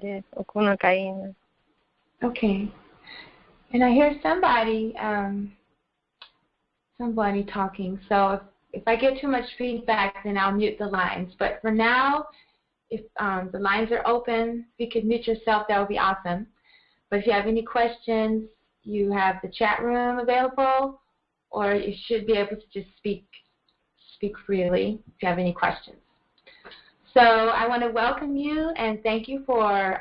Yes, o con una caína. Okay. And I hear somebody talking. So if I get too much feedback, then I'll mute the lines. But for now, if the lines are open, if you could mute yourself, that would be awesome. But if you have any questions, you have the chat room available, or you should be able to just speak freely if you have any questions. So I want to welcome you and thank you for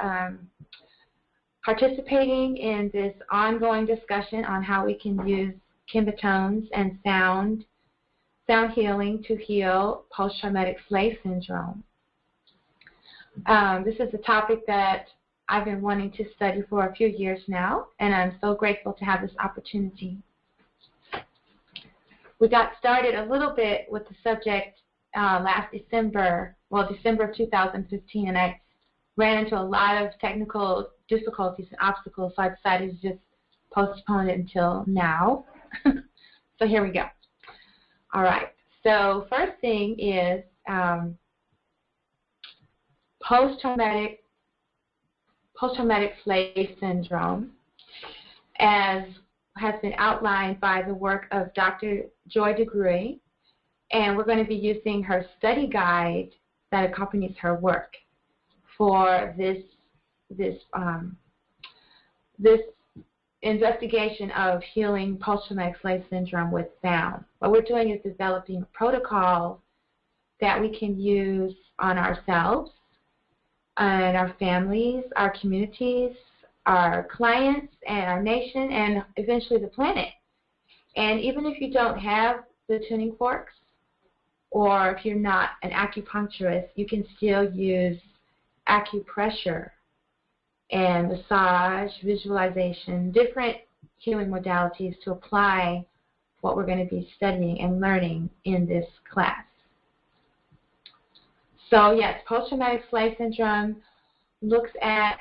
participating in this ongoing discussion on how we can use KemeTones and sound healing to heal post-traumatic slave syndrome. This is a topic that I've been wanting to study for a few years now, and I'm so grateful to have this opportunity. We got started a little bit with the subject last December, December of 2015, and I ran into a lot of technical difficulties and obstacles, so I decided to just postpone it until now. So here we go. All right. So first thing is post-traumatic slave syndrome, as has been outlined by the work of Dr. Joy DeGruy, and we're going to be using her study guide that accompanies her work for this investigation of healing post-traumatic slave syndrome with sound. What we're doing is developing a protocol that we can use on ourselves and our families, our communities, our clients, and our nation, and eventually the planet. And even if you don't have the tuning forks, or if you're not an acupuncturist, you can still use acupressure and massage, visualization, different healing modalities to apply what we're going to be studying and learning in this class. So yes, post-traumatic slave syndrome looks at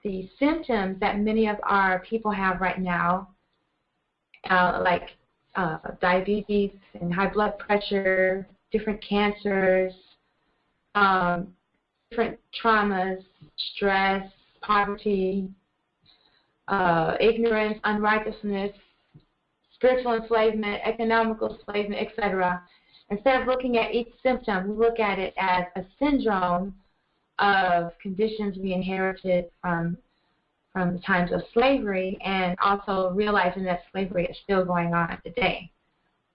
the symptoms that many of our people have right now, like diabetes and high blood pressure, different cancers, different traumas, stress, poverty, ignorance, unrighteousness, spiritual enslavement, economical enslavement, etc. Instead of looking at each symptom, we look at it as a syndrome of conditions we inherited from the times of slavery, and also realizing that slavery is still going on today.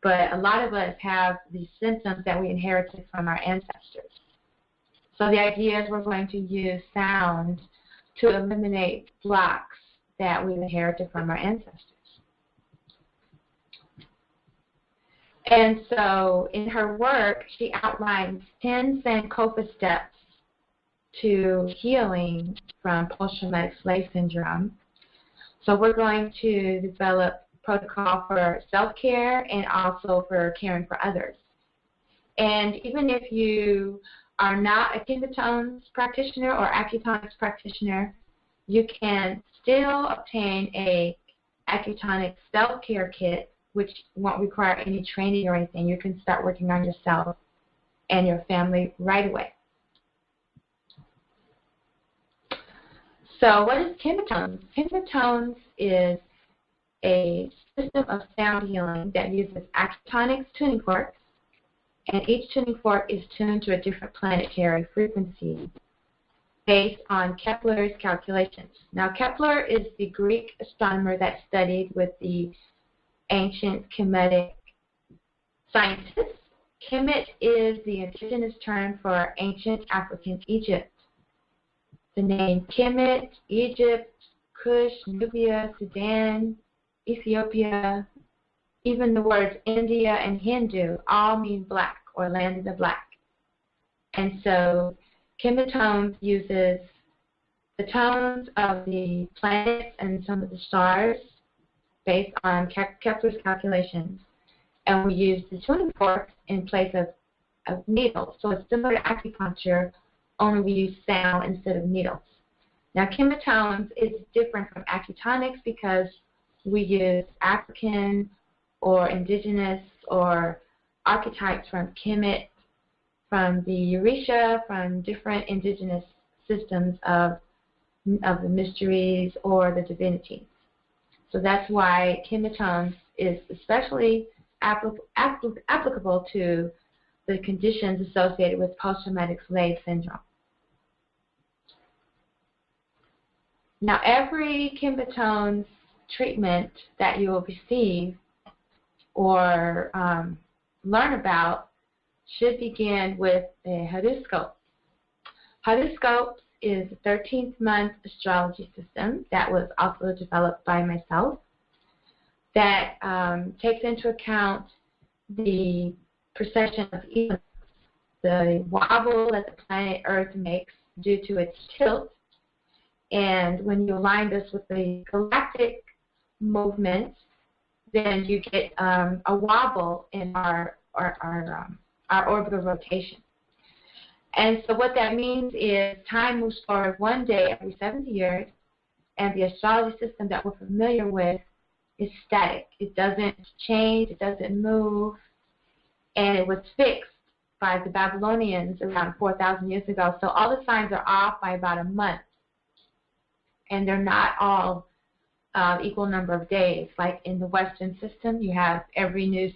But a lot of us have these symptoms that we inherited from our ancestors. So the idea is we're going to use sound to eliminate blocks that we've inherited from our ancestors. And so in her work, she outlines 10 Sankofa steps to healing from post-traumatic slave syndrome. So we're going to develop protocol for self-care and also for caring for others. And even if you are not a KemeTones practitioner or Accutonics practitioner, you can still obtain a Accutonics self-care kit, which won't require any training or anything. You can start working on yourself and your family right away. So what is KemeTones? KemeTones is a system of sound healing that uses Accutonics tuning forks, and each tuning fork is tuned to a different planetary frequency based on Kepler's calculations. Now, Kepler is the Greek astronomer that studied with the ancient Kemetic scientists. Kemet is the indigenous term for ancient African Egypt. The name Kemet, Egypt, Kush, Nubia, Sudan, Ethiopia, even the words India and Hindu all mean black or land of the black. And so KemeTones uses the tones of the planets and some of the stars based on Kepler's calculations. And we use the tuning forks in place of needles. So it's similar to acupuncture, only we use sound instead of needles. Now, KemeTones is different from Accutonics because we use African or indigenous or archetypes from Kemet, from the Orisha, from different indigenous systems of of the mysteries or the divinities. So that's why KemeTones is especially applicable to the conditions associated with post-traumatic slave syndrome. Now, every KemeTones treatment that you will receive or learn about should begin with a horoscope. Horoscope is a 13th month astrology system that was also developed by myself that takes into account the precession of equinox, the wobble that the planet Earth makes due to its tilt. And when you align this with the galactic movement, then you get a wobble in our orbital rotation. And so what that means is time moves forward one day every 70 years, and the astrology system that we're familiar with is static. It doesn't change, it doesn't move, and it was fixed by the Babylonians around 4,000 years ago. So all the signs are off by about a month, and they're not all equal number of days. Like in the Western system, you have every new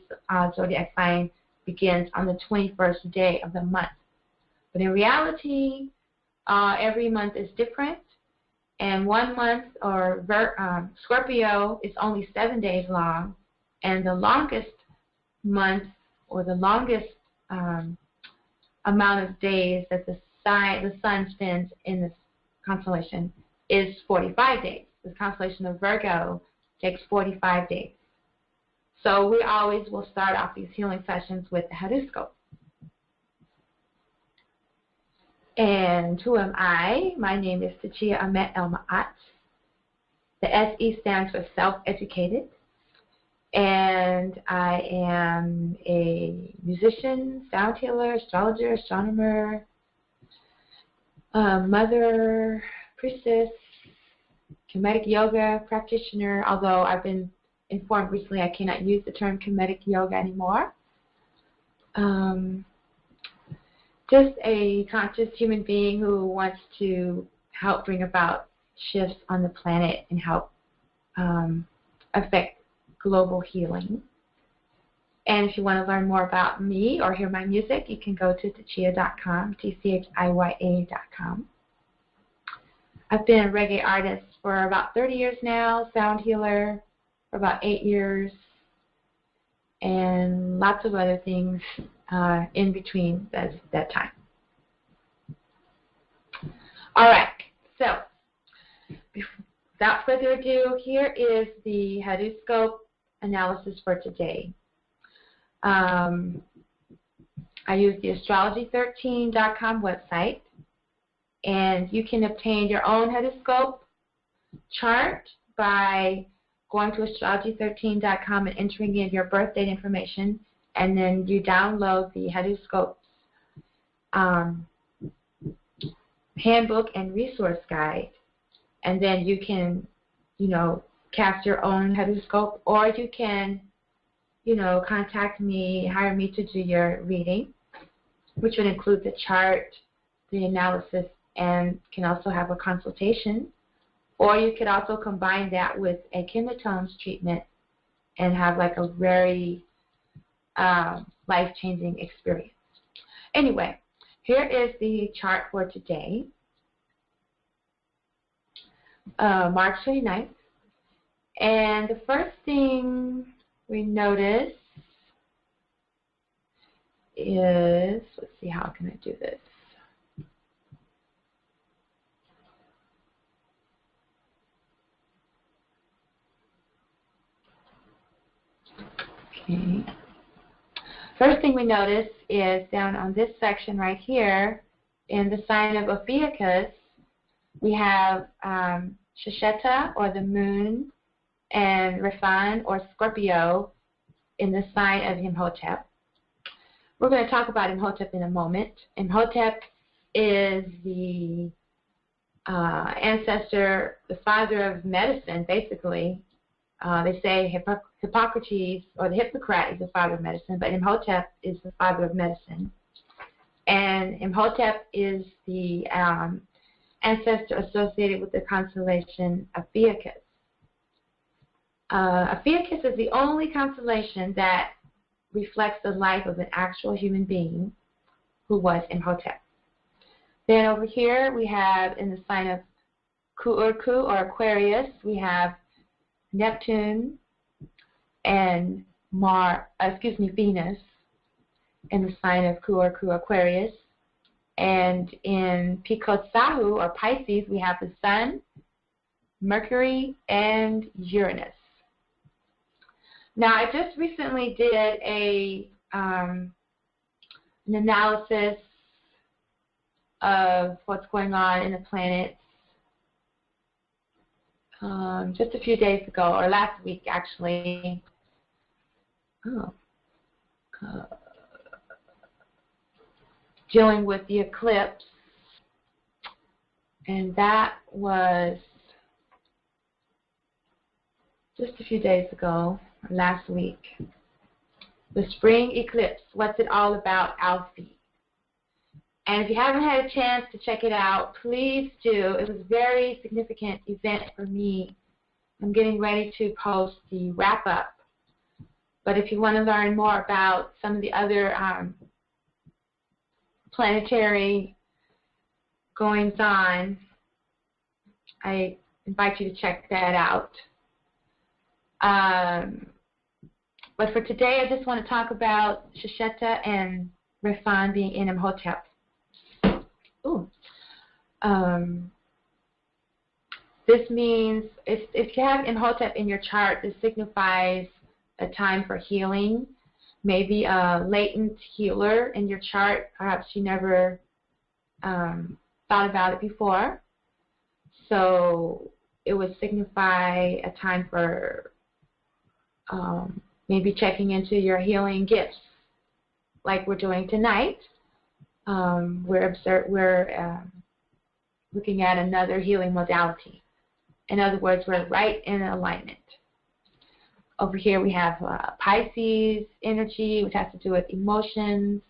zodiac sign begins on the 21st day of the month. But in reality, every month is different, and 1 month, or Scorpio, is only 7 days long, and the longest month, or the longest amount of days that the sun spends in this constellation is 45 days. The constellation of Virgo takes 45 days. So we always will start off these healing sessions with the horoscope. And who am I? My name is Tachia Ahmet El-Ma'at. The SE stands for self-educated. And I am a musician, sound healer, astrologer, astronomer, mother, priestess, Kemetic yoga practitioner, although I've been informed recently I cannot use the term Kemetic yoga anymore. Just a conscious human being who wants to help bring about shifts on the planet and help affect global healing. And if you want to learn more about me or hear my music, you can go to tachia.com, tchiya.com. I've been a reggae artist for about 30 years now, sound healer for about 8 years, and lots of other things in between that time. All right, so without further ado, here is the horoscope analysis for today. I use the astrology13.com website, and you can obtain your own horoscope chart by going to astrology13.com and entering in your birth date information, and then you download the horoscope handbook and resource guide, and then you can, cast your own horoscope, or you can, contact me, hire me to do your reading, which would include the chart, the analysis, and can also have a consultation. Or you could also combine that with a KemeTones treatment and have like a very life-changing experience. Anyway, here is the chart for today, March 29th. And the first thing we notice is, let's see, how can I do this? Okay. First thing we notice is down on this section right here, in the sign of Ophiuchus, we have Shasheta, or the moon, and Raphan, or Scorpio, in the sign of Imhotep. We're going to talk about Imhotep in a moment. Imhotep is the ancestor, the father of medicine, basically. They say Hippocrates, or the Hippocrat, is the father of medicine, but Imhotep is the father of medicine. And Imhotep is the ancestor associated with the constellation Ophiuchus. Ophiuchus is the only constellation that reflects the life of an actual human being who was Imhotep. Then over here we have in the sign of Ku'urku or Aquarius, we have Neptune and Venus in the sign of Ku'urku Aquarius. And in Pikotsahu or Pisces, we have the Sun, Mercury, and Uranus. Now, I just recently did an analysis of what's going on in the planets just a few days ago, or last week actually. Dealing with the eclipse, and that was just a few days ago, last week. The spring eclipse, what's it all about, Alfie? And if you haven't had a chance to check it out, please do. It was a very significant event for me. I'm getting ready to post the wrap-up. But if you want to learn more about some of the other planetary goings-on, I invite you to check that out. But for today, I just want to talk about Shesheta and Refan being in Imhotep. This means if you have Imhotep in your chart, this signifies a time for healing. Maybe a latent healer in your chart. Perhaps you never thought about it before. So it would signify a time for maybe checking into your healing gifts, like we're doing tonight. We're looking at another healing modality. In other words, we're right in alignment. Over here we have Pisces energy, which has to do with emotions.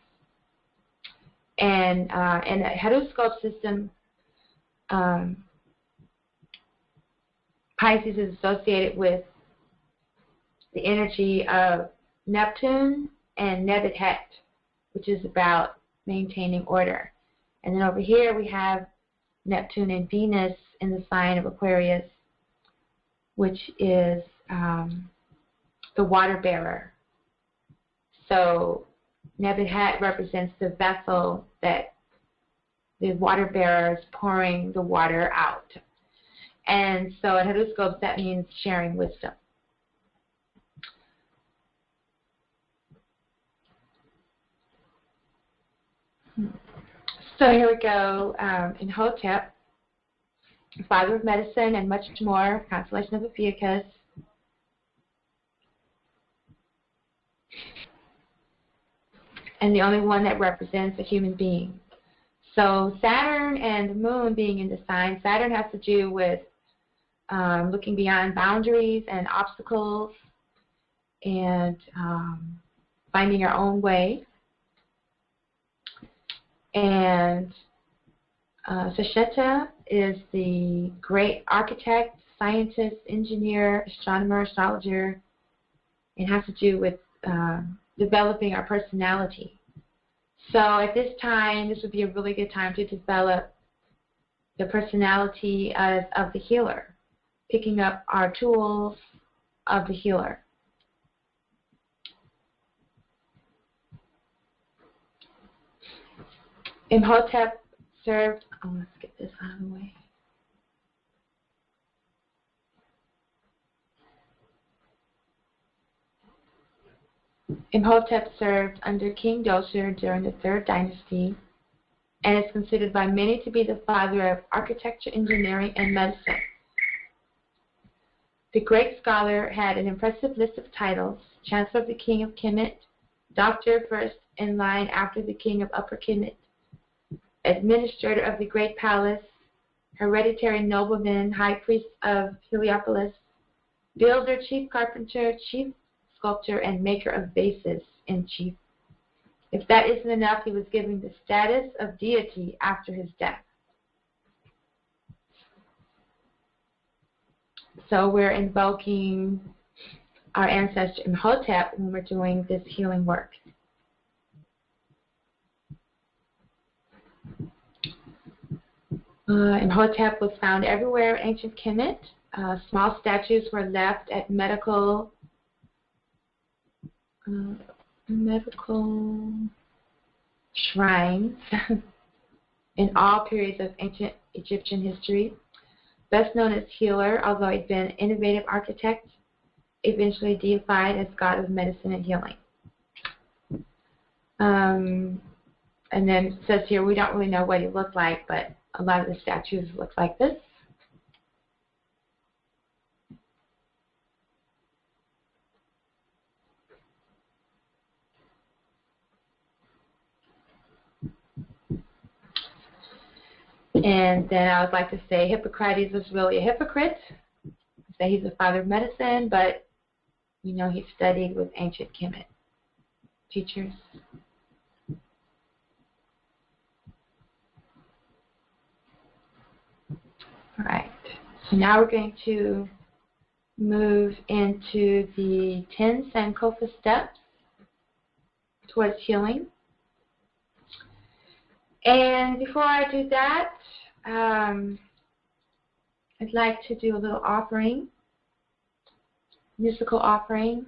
And in a horoscope system, Pisces is associated with the energy of Neptune and Nebuchadnezzar, which is about maintaining order. And then over here we have Neptune and Venus in the sign of Aquarius, which is the water bearer. So Nebuchadnezzar represents the vessel that the water bearer is pouring the water out. And so in horoscopes, that means sharing wisdom. So here we go. Imhotep, father of medicine and much more, constellation of Ophiuchus. And the only one that represents a human being. So Saturn and the moon being in the sign, Saturn has to do with looking beyond boundaries and obstacles and finding our own way. And Shesheta is the great architect, scientist, engineer, astronomer, astrologer. It has to do with developing our personality. So at this time, this would be a really good time to develop the personality of the healer, picking up our tools of the healer. Imhotep served, let's get this out of the way. Imhotep served under King Dosir during the 3rd dynasty and is considered by many to be the father of architecture, engineering, and medicine. The great scholar had an impressive list of titles: Chancellor of the King of Kemet, Doctor first in line after the King of Upper Kemet, Administrator of the Great Palace, Hereditary Nobleman, High Priest of Heliopolis, Builder, Chief Carpenter, Chief Sculptor, and Maker of Vases in Chief. If that isn't enough, he was given the status of deity after his death. So we're invoking our ancestor Imhotep when we're doing this healing work. Imhotep was found everywhere in ancient Kemet. Small statues were left at medical shrines in all periods of ancient Egyptian history. Best known as healer, although he'd been an innovative architect, eventually deified as god of medicine and healing. And then it says here, we don't really know what he looked like, but a lot of the statues look like this. And then I would like to say Hippocrates was really a hypocrite. I say he's the father of medicine, but we know he studied with ancient Kemet teachers. All right, so now we're going to move into the 10 Sankofa steps towards healing. And before I do that, I'd like to do a little offering, musical offering.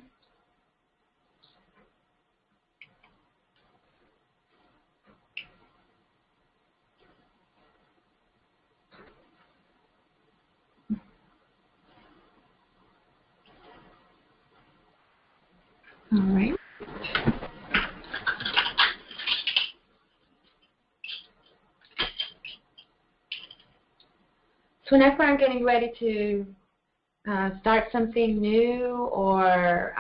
All right. So whenever I'm getting ready to start something new, or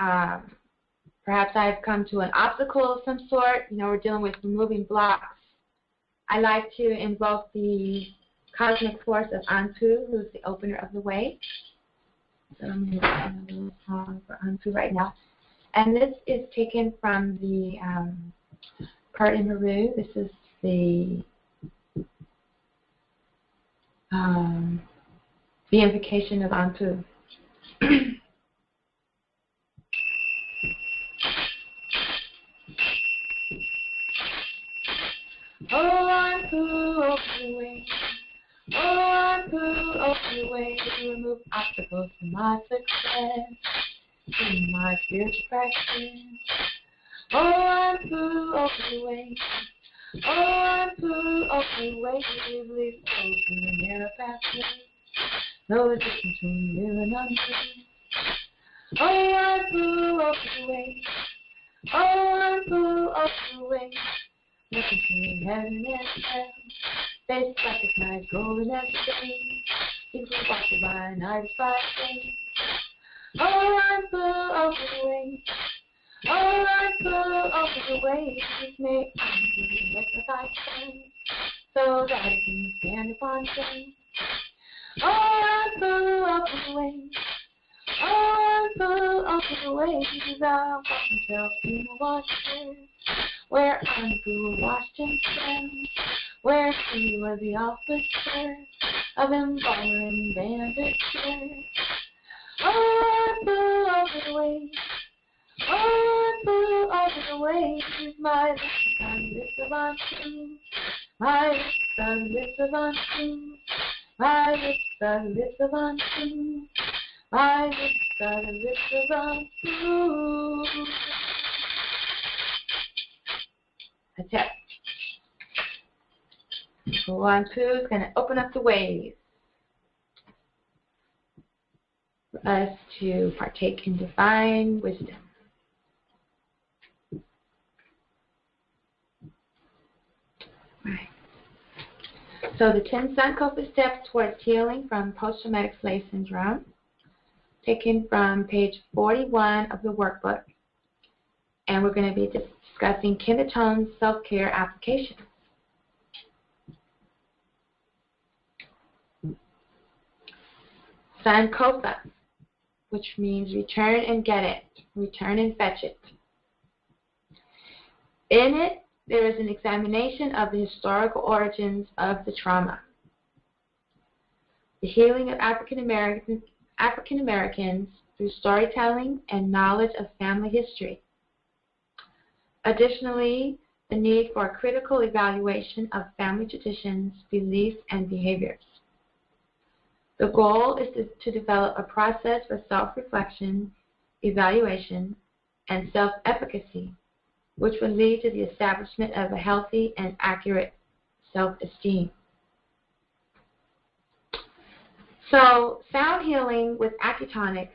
perhaps I've come to an obstacle of some sort, we're dealing with removing blocks, I like to invoke the cosmic force of Anpu, who's the opener of the way. So I'm going to sing a little song for Anpu right now. And this is taken from the part in Haru. This is the invocation of Anpu. Oh, Anpu, open the way. Oh, Anpu, open the way to remove obstacles to my success, in my spiritual practice. Oh, Anpu, open the way. Oh, Anpu, open the way to release open the narrow pathway. No distance between real and untrue. Oh, Anpu, open the way. Oh, Anpu, open the way. Looking between heaven and hell. Face recognized golden as day. People walk by night by day. Oh, Anpu, open the way. Oh, Anpu, open the way. Make Anpu rectify things, so that it can stand upon things. Oh, Anpu, open the way. Oh, Anpu, open the way. Thou washed himself in the water, where Anpu washed himself, where he was the officer of embalmer and bandager. Oh, Anpu, open the way. Oh, Anpu, open the way. My lips on lips of Anpu. My lips on lips of Anpu. My lips on lips of Anpu. My lips on lips of Anpu. That's it. So Anpu is going to open up the ways for us to partake in divine wisdom. Right. So the 10 Sankofa steps towards healing from post-traumatic slave syndrome, taken from page 41 of the workbook. And we're going to be discussing KemeTones self-care applications. Sankofa, which means return and get it, return and fetch it. In it, there is an examination of the historical origins of the trauma, the healing of African African Americans through storytelling and knowledge of family history. Additionally, the need for a critical evaluation of family traditions, beliefs, and behaviors. The goal is to develop a process for self-reflection, evaluation, and self-efficacy, which would lead to the establishment of a healthy and accurate self-esteem. So, sound healing with acutonics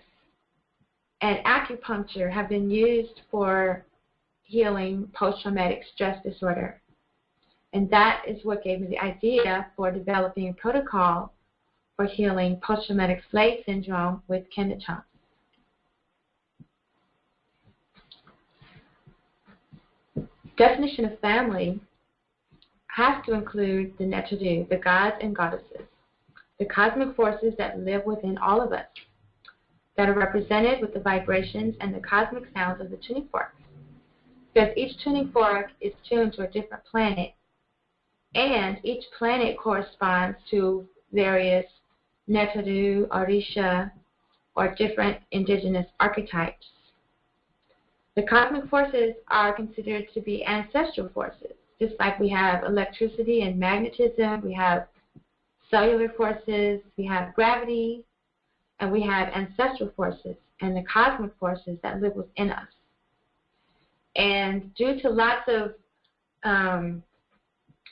and acupuncture have been used for healing post-traumatic stress disorder. And that is what gave me the idea for developing a protocol for healing post-traumatic slave syndrome with KemeTones. Definition of family has to include the Neteru, the gods and goddesses, the cosmic forces that live within all of us, that are represented with the vibrations and the cosmic sounds of the tuning forks. Because each tuning fork is tuned to a different planet, and each planet corresponds to various Neteru, Orisha, or different indigenous archetypes. The cosmic forces are considered to be ancestral forces. Just like we have electricity and magnetism, we have cellular forces, we have gravity, and we have ancestral forces and the cosmic forces that live within us. And due to lots of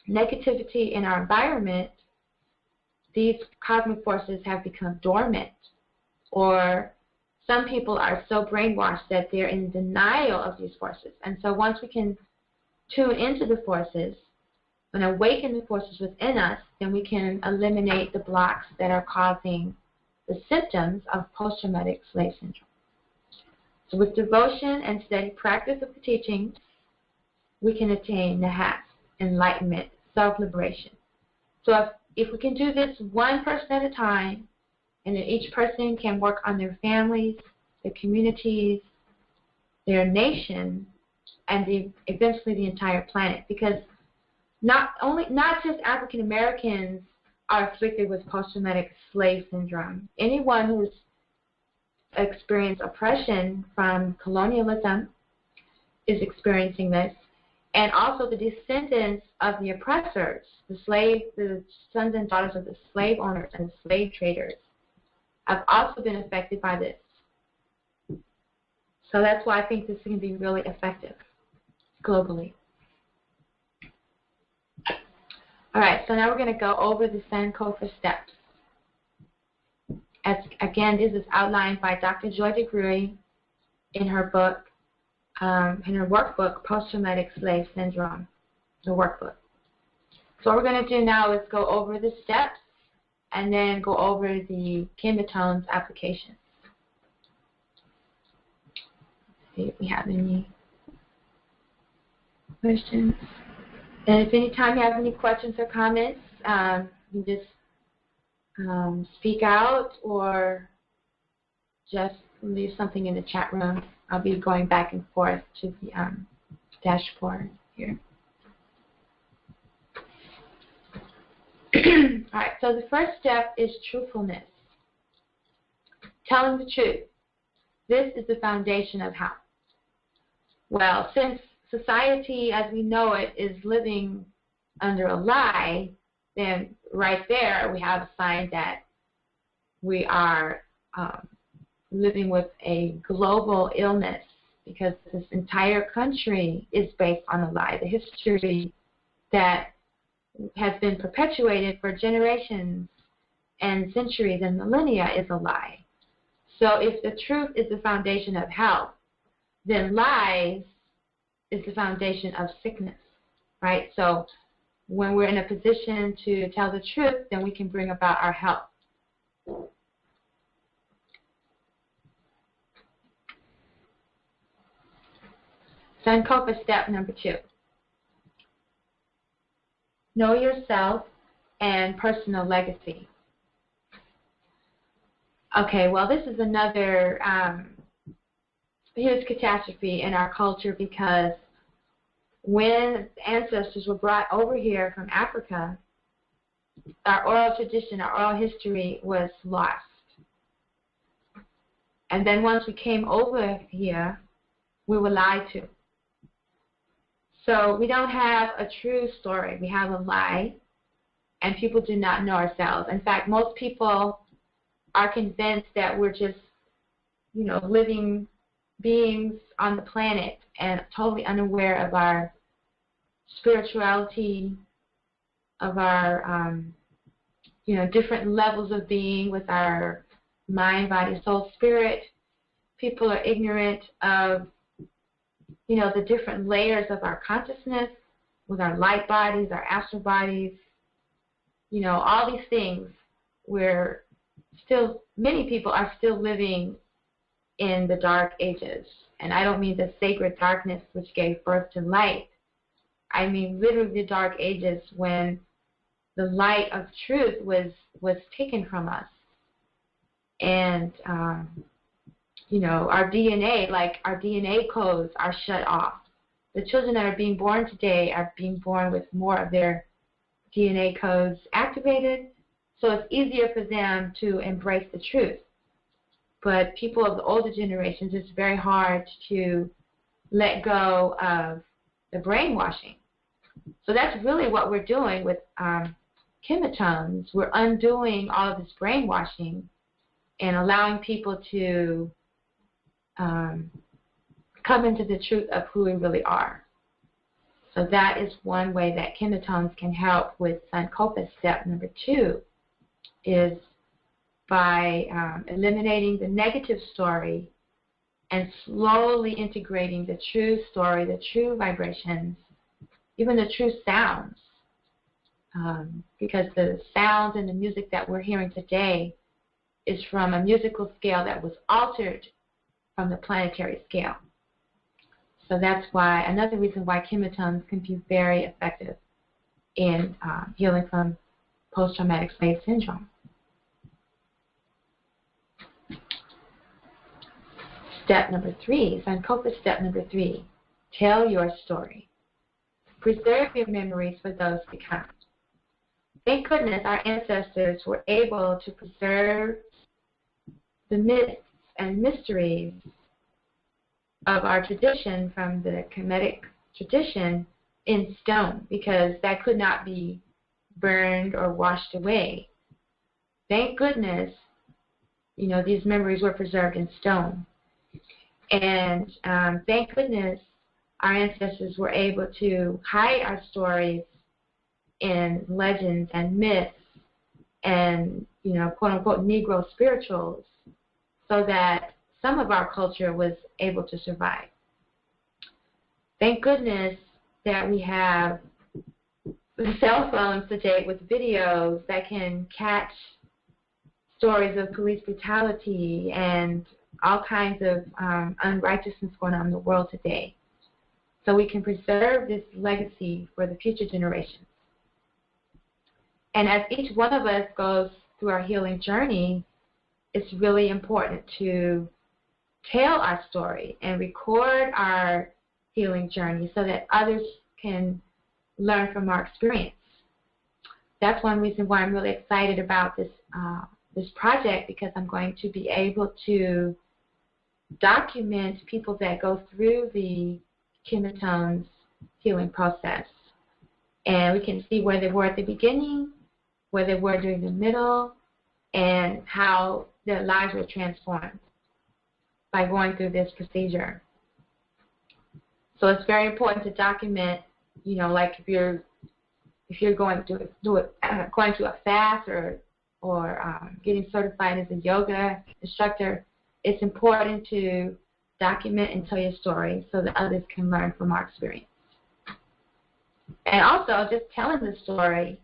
negativity in our environment, these cosmic forces have become dormant, or some people are so brainwashed that they're in denial of these forces. And so once we can tune into the forces and awaken the forces within us, then we can eliminate the blocks that are causing the symptoms of post-traumatic slave syndrome. So with devotion and steady practice of the teachings, we can attain nahas, enlightenment, self-liberation. So if we can do this one person at a time, and then each person can work on their families, their communities, their nation, and eventually the entire planet. Because not just African Americans are afflicted with post-traumatic slave syndrome. Anyone who's experienced oppression from colonialism is experiencing this, and also the descendants of the oppressors, the sons and daughters of the slave owners and slave traders, have also been affected by this. So that's why I think this can be really effective globally. All right, so now we're going to go over the Sankofa steps. Again, this is outlined by Dr. Joy DeGruy in her book, in her workbook, Post-Traumatic Slave Syndrome, the workbook. So what we're going to do now is go over the steps and then go over the KemeTones application. See if we have any questions. And if anytime you have any questions or comments, you just speak out or just leave something in the chat room. I'll be going back and forth to the dashboard here. All right, so the first step is truthfulness. Telling the truth. This is the foundation of health. Well, since society as we know it is living under a lie, then right there we have a sign that we are living with a global illness, because this entire country is based on a lie. The history that has been perpetuated for generations and centuries and millennia is a lie. So if the truth is the foundation of health, then lies is the foundation of sickness, right? So when we're in a position to tell the truth, then we can bring about our health. Sankofa step number 2. Know yourself and personal legacy. Okay, well, this is another huge catastrophe in our culture, because when ancestors were brought over here from Africa, our oral tradition, our oral history was lost. And then once we came over here, we were lied to. So we don't have a true story. We have a lie, and people do not know ourselves. In fact, most people are convinced that we're just, living beings on the planet and totally unaware of our spirituality, of our, different levels of being with our mind, body, soul, spirit. People are ignorant of, the different layers of our consciousness with our light bodies, our astral bodies, all these things where many people are still living in the dark ages. And I don't mean the sacred darkness which gave birth to light. I mean literally the dark ages when the light of truth was taken from us. And, our DNA, like our DNA codes are shut off. The children that are being born today are being born with more of their DNA codes activated, so it's easier for them to embrace the truth. But people of the older generations, it's very hard to let go of the brainwashing. So that's really what we're doing with KemeTones. We're undoing all of this brainwashing and allowing people to come into the truth of who we really are. So that is one way that KemeTones can help with Sankofa. Step number 2 is by eliminating the negative story and slowly integrating the true story, the true vibrations, even the true sounds. Because the sounds and the music that we're hearing today is from a musical scale that was altered from the planetary scale. So that's why, another reason why KemeTones can be very effective in healing from post-traumatic slave syndrome. Step number 3, Sankofa step number 3, tell your story. Preserve your memories for those to come. Thank goodness our ancestors were able to preserve the myths and mysteries of our tradition from the Kemetic tradition in stone, because that could not be burned or washed away. Thank goodness, these memories were preserved in stone. And thank goodness our ancestors were able to hide our stories in legends and myths and, quote-unquote Negro spirituals, so that some of our culture was able to survive. Thank goodness that we have the cell phones today with videos that can catch stories of police brutality and all kinds of unrighteousness going on in the world today. So we can preserve this legacy for the future generations. And as each one of us goes through our healing journey, it's really important to tell our story and record our healing journey so that others can learn from our experience. That's one reason why I'm really excited about this project, because I'm going to be able to document people that go through the KemeTones healing process. And we can see where they were at the beginning, where they were during the middle, and how their lives were transformed by going through this procedure. So it's very important to document, like if you're going to going to a fast or getting certified as a yoga instructor, it's important to document and tell your story so that others can learn from our experience. And also, just telling the story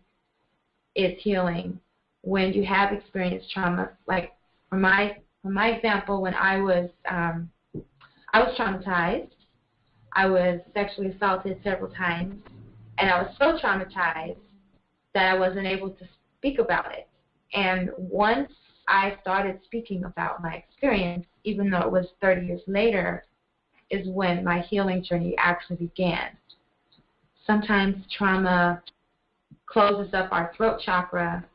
is healing when you have experienced trauma. Like for my example, when I was traumatized. I was sexually assaulted several times, and I was so traumatized that I wasn't able to speak about it. And once I started speaking about my experience, even though it was 30 years later, is when my healing journey actually began. Sometimes trauma closes up our throat chakra,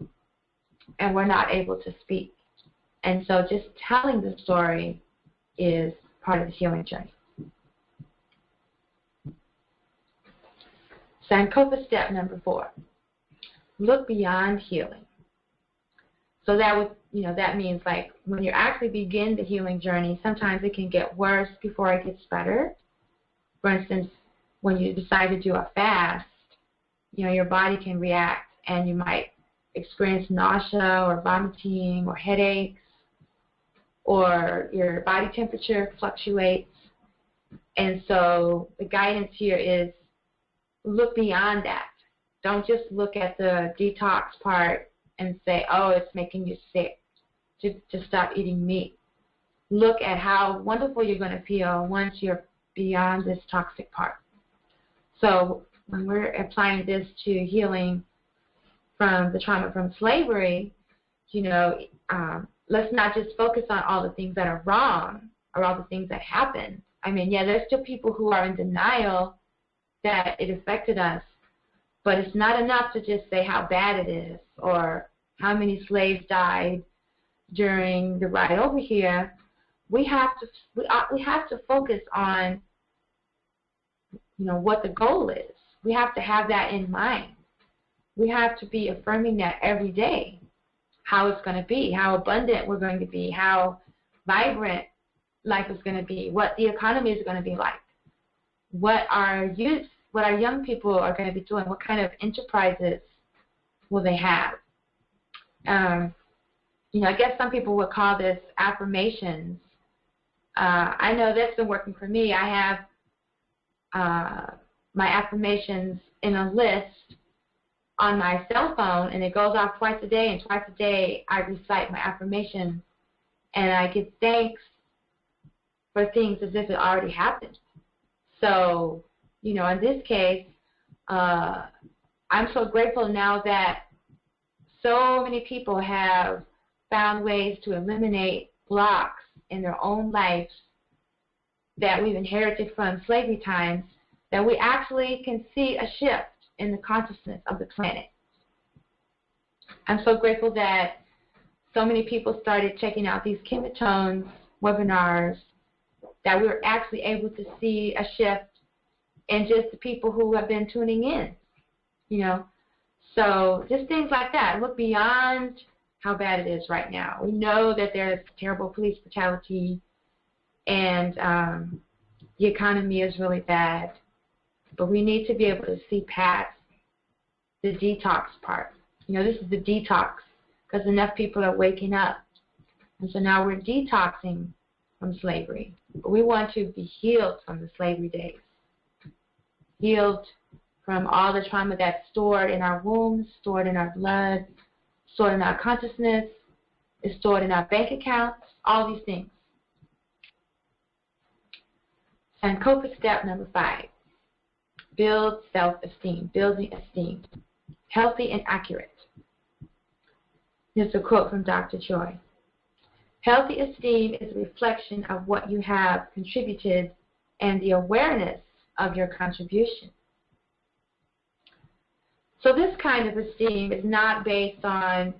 and we're not able to speak. And so just telling the story is part of the healing journey. Sankofa step number 4. Look beyond healing. So that means like when you actually begin the healing journey, sometimes it can get worse before it gets better. For instance, when you decide to do a fast, your body can react and you might experience nausea or vomiting or headaches, or your body temperature fluctuates. And so the guidance here is look beyond that. Don't just look at the detox part and say, oh, it's making you sick, to stop eating meat. Look at how wonderful you're going to feel once you're beyond this toxic part. So when we're applying this to healing from the trauma from slavery, let's not just focus on all the things that are wrong or all the things that happen. I mean, yeah, there's still people who are in denial that it affected us, but it's not enough to just say how bad it is or how many slaves died during the ride over here. We have to focus on what the goal is. We have to have that in mind. We have to be affirming that every day, how it's going to be, how abundant we're going to be, how vibrant life is going to be, what the economy is going to be like, what our young people are going to be doing, what kind of enterprises will they have. I guess some people would call this affirmations. I know that's been working for me. I have my affirmations in a list on my cell phone, and it goes off twice a day, and twice a day I recite my affirmations, and I give thanks for things as if it already happened. So, in this case, I'm so grateful now that so many people have found ways to eliminate blocks in their own lives that we've inherited from slavery times, that we actually can see a shift in the consciousness of the planet. I'm so grateful that so many people started checking out these KemeTones webinars, that we were actually able to see a shift in just the people who have been tuning in, So just things like that. Look beyond how bad it is right now. We know that there's terrible police brutality and the economy is really bad, but we need to be able to see past the detox part. This is the detox because enough people are waking up. And so now we're detoxing from slavery. But we want to be healed from the slavery days, healed from all the trauma that's stored in our wombs, stored in our blood, stored in our consciousness, is stored in our bank accounts, all these things. Sankofa step number 5. Build self-esteem, building esteem, healthy and accurate. Here's a quote from Dr. Joy. Healthy esteem is a reflection of what you have contributed and the awareness of your contribution. So this kind of esteem is not based on,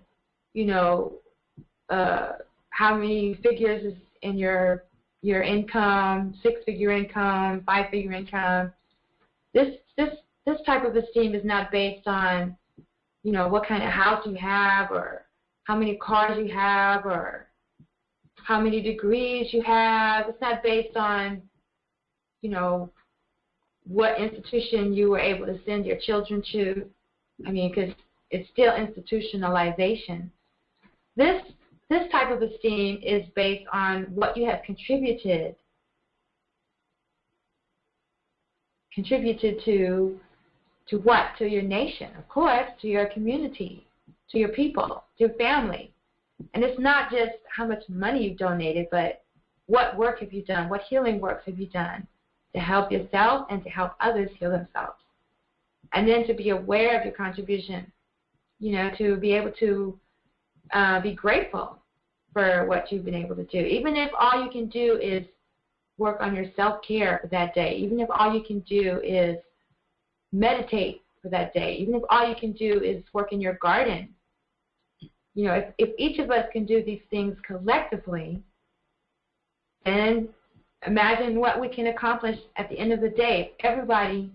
how many figures is in your income, 6-figure income, 5-figure income. This type of esteem is not based on, what kind of house you have or how many cars you have or how many degrees you have. It's not based on, what institution you were able to send your children to. Because it's still institutionalization. This type of esteem is based on what you have contributed to what? To your nation, of course, to your community, to your people, to your family. And it's not just how much money you've donated, but what work have you done, what healing works have you done to help yourself and to help others heal themselves. And then to be aware of your contribution, to be able to be grateful for what you've been able to do. Even if all you can do is work on your self-care for that day, even if all you can do is meditate for that day, even if all you can do is work in your garden. If each of us can do these things collectively, then Imagine what we can accomplish at the end of the day if everybody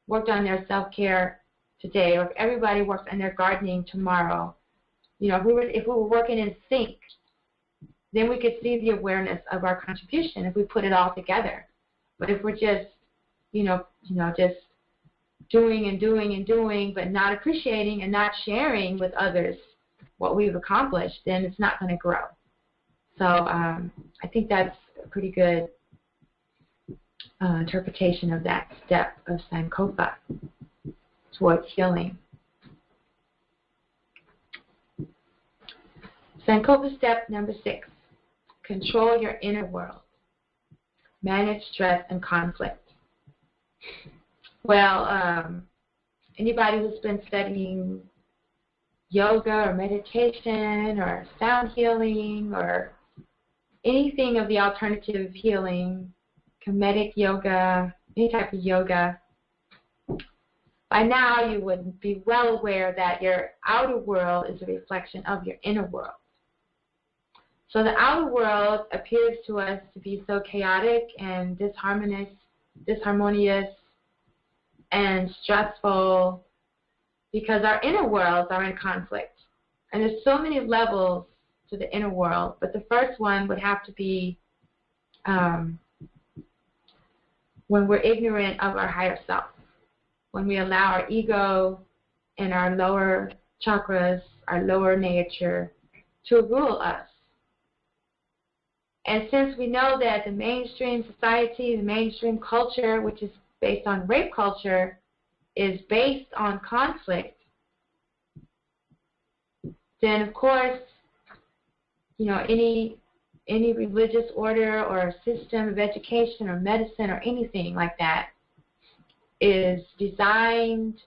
worked on their self-care today, or if everybody worked on their gardening tomorrow. If we were working in sync, then we could see the awareness of our contribution if we put it all together. But if we're just, just doing and doing and doing, but not appreciating and not sharing with others what we've accomplished, then it's not going to grow. So I think that's a pretty good interpretation of that step of Sankofa towards healing. Sankofa step number 6, control your inner world. Manage stress and conflict. Well, anybody who's been studying yoga or meditation or sound healing or anything of the alternative healing, Kemetic yoga, any type of yoga, by now you would be well aware that your outer world is a reflection of your inner world. So the outer world appears to us to be so chaotic and disharmonious and stressful because our inner worlds are in conflict. And there's so many levels to the inner world, but the first one would have to be when we're ignorant of our higher self, when we allow our ego and our lower chakras, our lower nature, to rule us. And since we know that the mainstream society, the mainstream culture, which is based on rape culture, is based on conflict, then of course, any religious order or system of education or medicine or anything like that is designed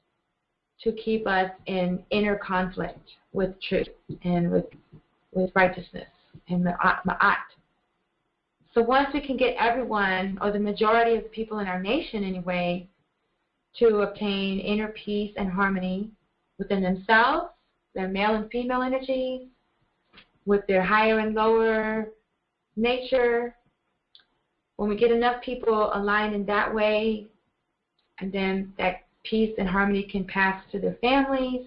to keep us in inner conflict with truth and with righteousness and ma'at. So once we can get everyone, or the majority of the people in our nation anyway, to obtain inner peace and harmony within themselves, their male and female energies, with their higher and lower nature, when we get enough people aligned in that way, and then that peace and harmony can pass to their families,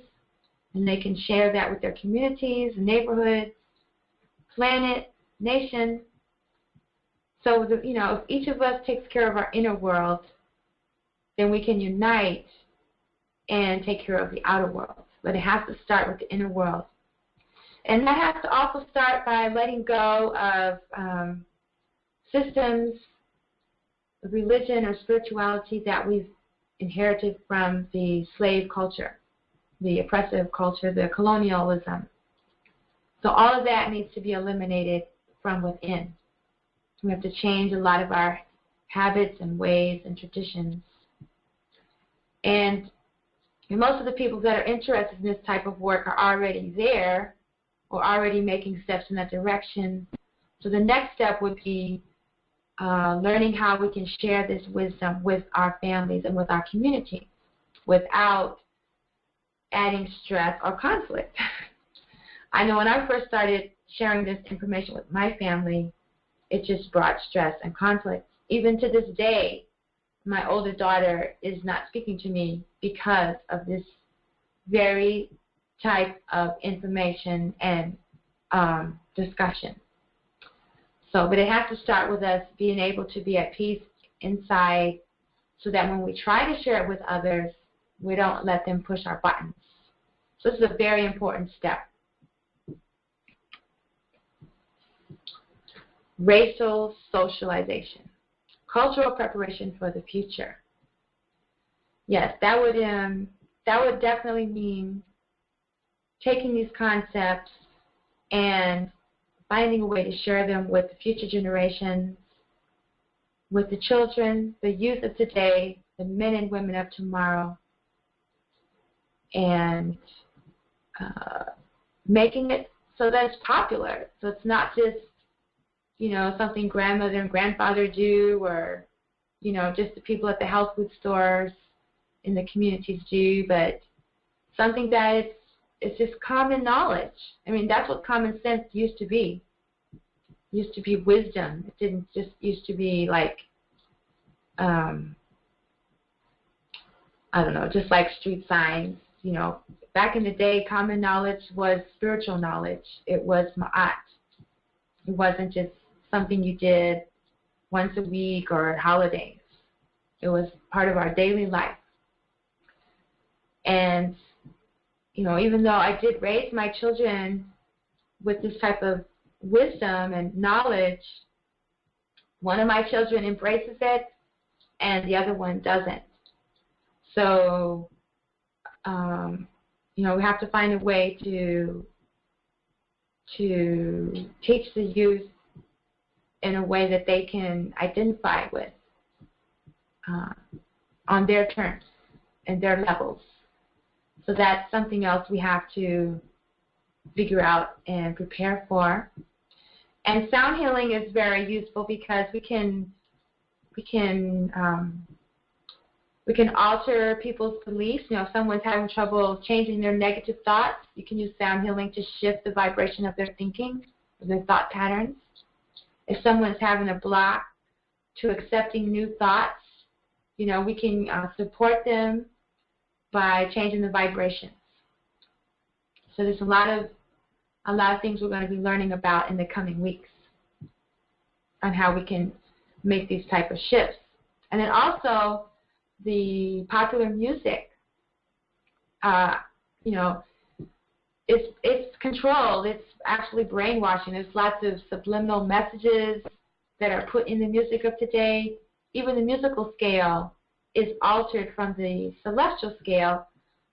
and they can share that with their communities, neighborhoods, planet, nation. So, if each of us takes care of our inner world, then we can unite and take care of the outer world. But it has to start with the inner world. And that has to also start by letting go of systems of religion or spirituality that we've inherited from the slave culture, the oppressive culture, the colonialism. So all of that needs to be eliminated from within. We have to change a lot of our habits and ways and traditions. And most of the people that are interested in this type of work are already there or already making steps in that direction. So the next step would be learning how we can share this wisdom with our families and with our community without adding stress or conflict. I know when I first started sharing this information with my family, it just brought stress and conflict. Even to this day, my older daughter is not speaking to me because of this very type of information and discussion. So, but it has to start with us being able to be at peace inside so that when we try to share it with others, we don't let them push our buttons. So this is a very important step. Racial socialization, cultural preparation for the future. Yes, that would definitely mean taking these concepts and finding a way to share them with the future generations, with the children, the youth of today, the men and women of tomorrow, and making it so that it's popular. So it's not just something grandmother and grandfather do, or, just the people at the health food stores in the communities do, but something that it's just common knowledge. I mean, that's what common sense used to be. used to be wisdom. It didn't just used to be like, I don't know, just like street signs. You know, back in the day, common knowledge was spiritual knowledge. It was ma'at. It wasn't just something you did once a week or at holidays. It was part of our daily life. And, you know, even though I did raise my children with this type of wisdom and knowledge, one of my children embraces it and the other one doesn't. So, you know, we have to find a way to teach the youth in a way that they can identify with on their terms and their levels. So that's something else we have to figure out and prepare for. And sound healing is very useful because we can alter people's beliefs. You know, if someone's having trouble changing their negative thoughts, you can use sound healing to shift the vibration of their thinking, of their thought patterns. If someone's having a block to accepting new thoughts, you know, we can support them by changing the vibrations. So there's a lot of things we're going to be learning about in the coming weeks on how we can make these type of shifts. And then also the popular music, you know, it's controlled. It's actually brainwashing. There's lots of subliminal messages that are put in the music of today. Even the musical scale is altered from the celestial scale.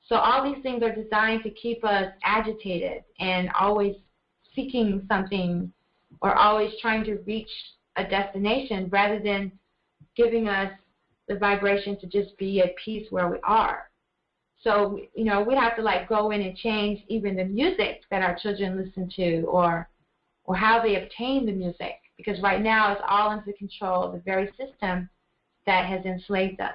So all these things are designed to keep us agitated and always seeking something or always trying to reach a destination rather than giving us the vibration to just be at peace where we are. So, you know, we have to like go in and change even the music that our children listen to or how they obtain the music, because right now it's all under the control of the very system that has enslaved us.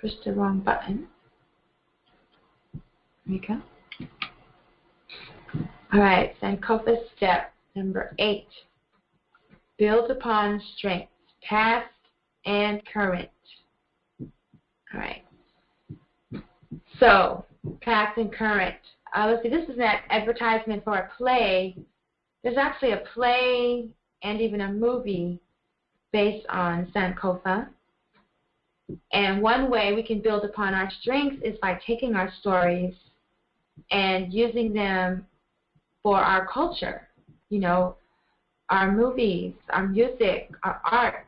Push the wrong button. There you go. All right, Sankofa step number 8. Build upon strengths, past and current. All right. So, past and current. Let's see, this is an advertisement for a play. There's actually a play and even a movie based on Sankofa. And one way we can build upon our strengths is by taking our stories and using them for our culture, you know, our movies, our music, our art.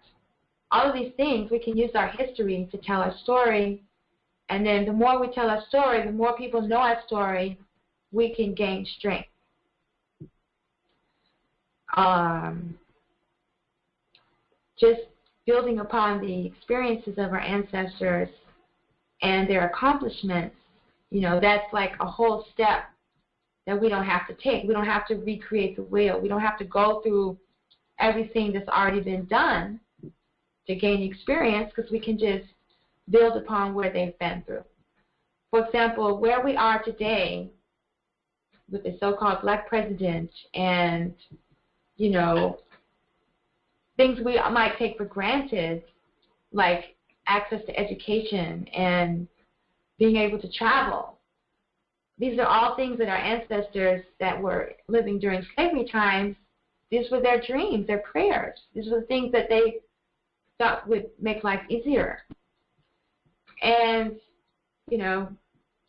All of these things, we can use our history to tell our story. And then the more we tell our story, the more people know our story, we can gain strength. Just building upon the experiences of our ancestors and their accomplishments, you know, that's like a whole step that we don't have to take. We don't have to recreate the wheel. We don't have to go through everything that's already been done to gain experience, because we can just build upon where they've been through. For example, where we are today with the so-called black president and, you know, things we might take for granted, like access to education and being able to travel. These are all things that our ancestors that were living during slavery times, these were their dreams, their prayers. These were the things that they thought would make life easier. And, you know,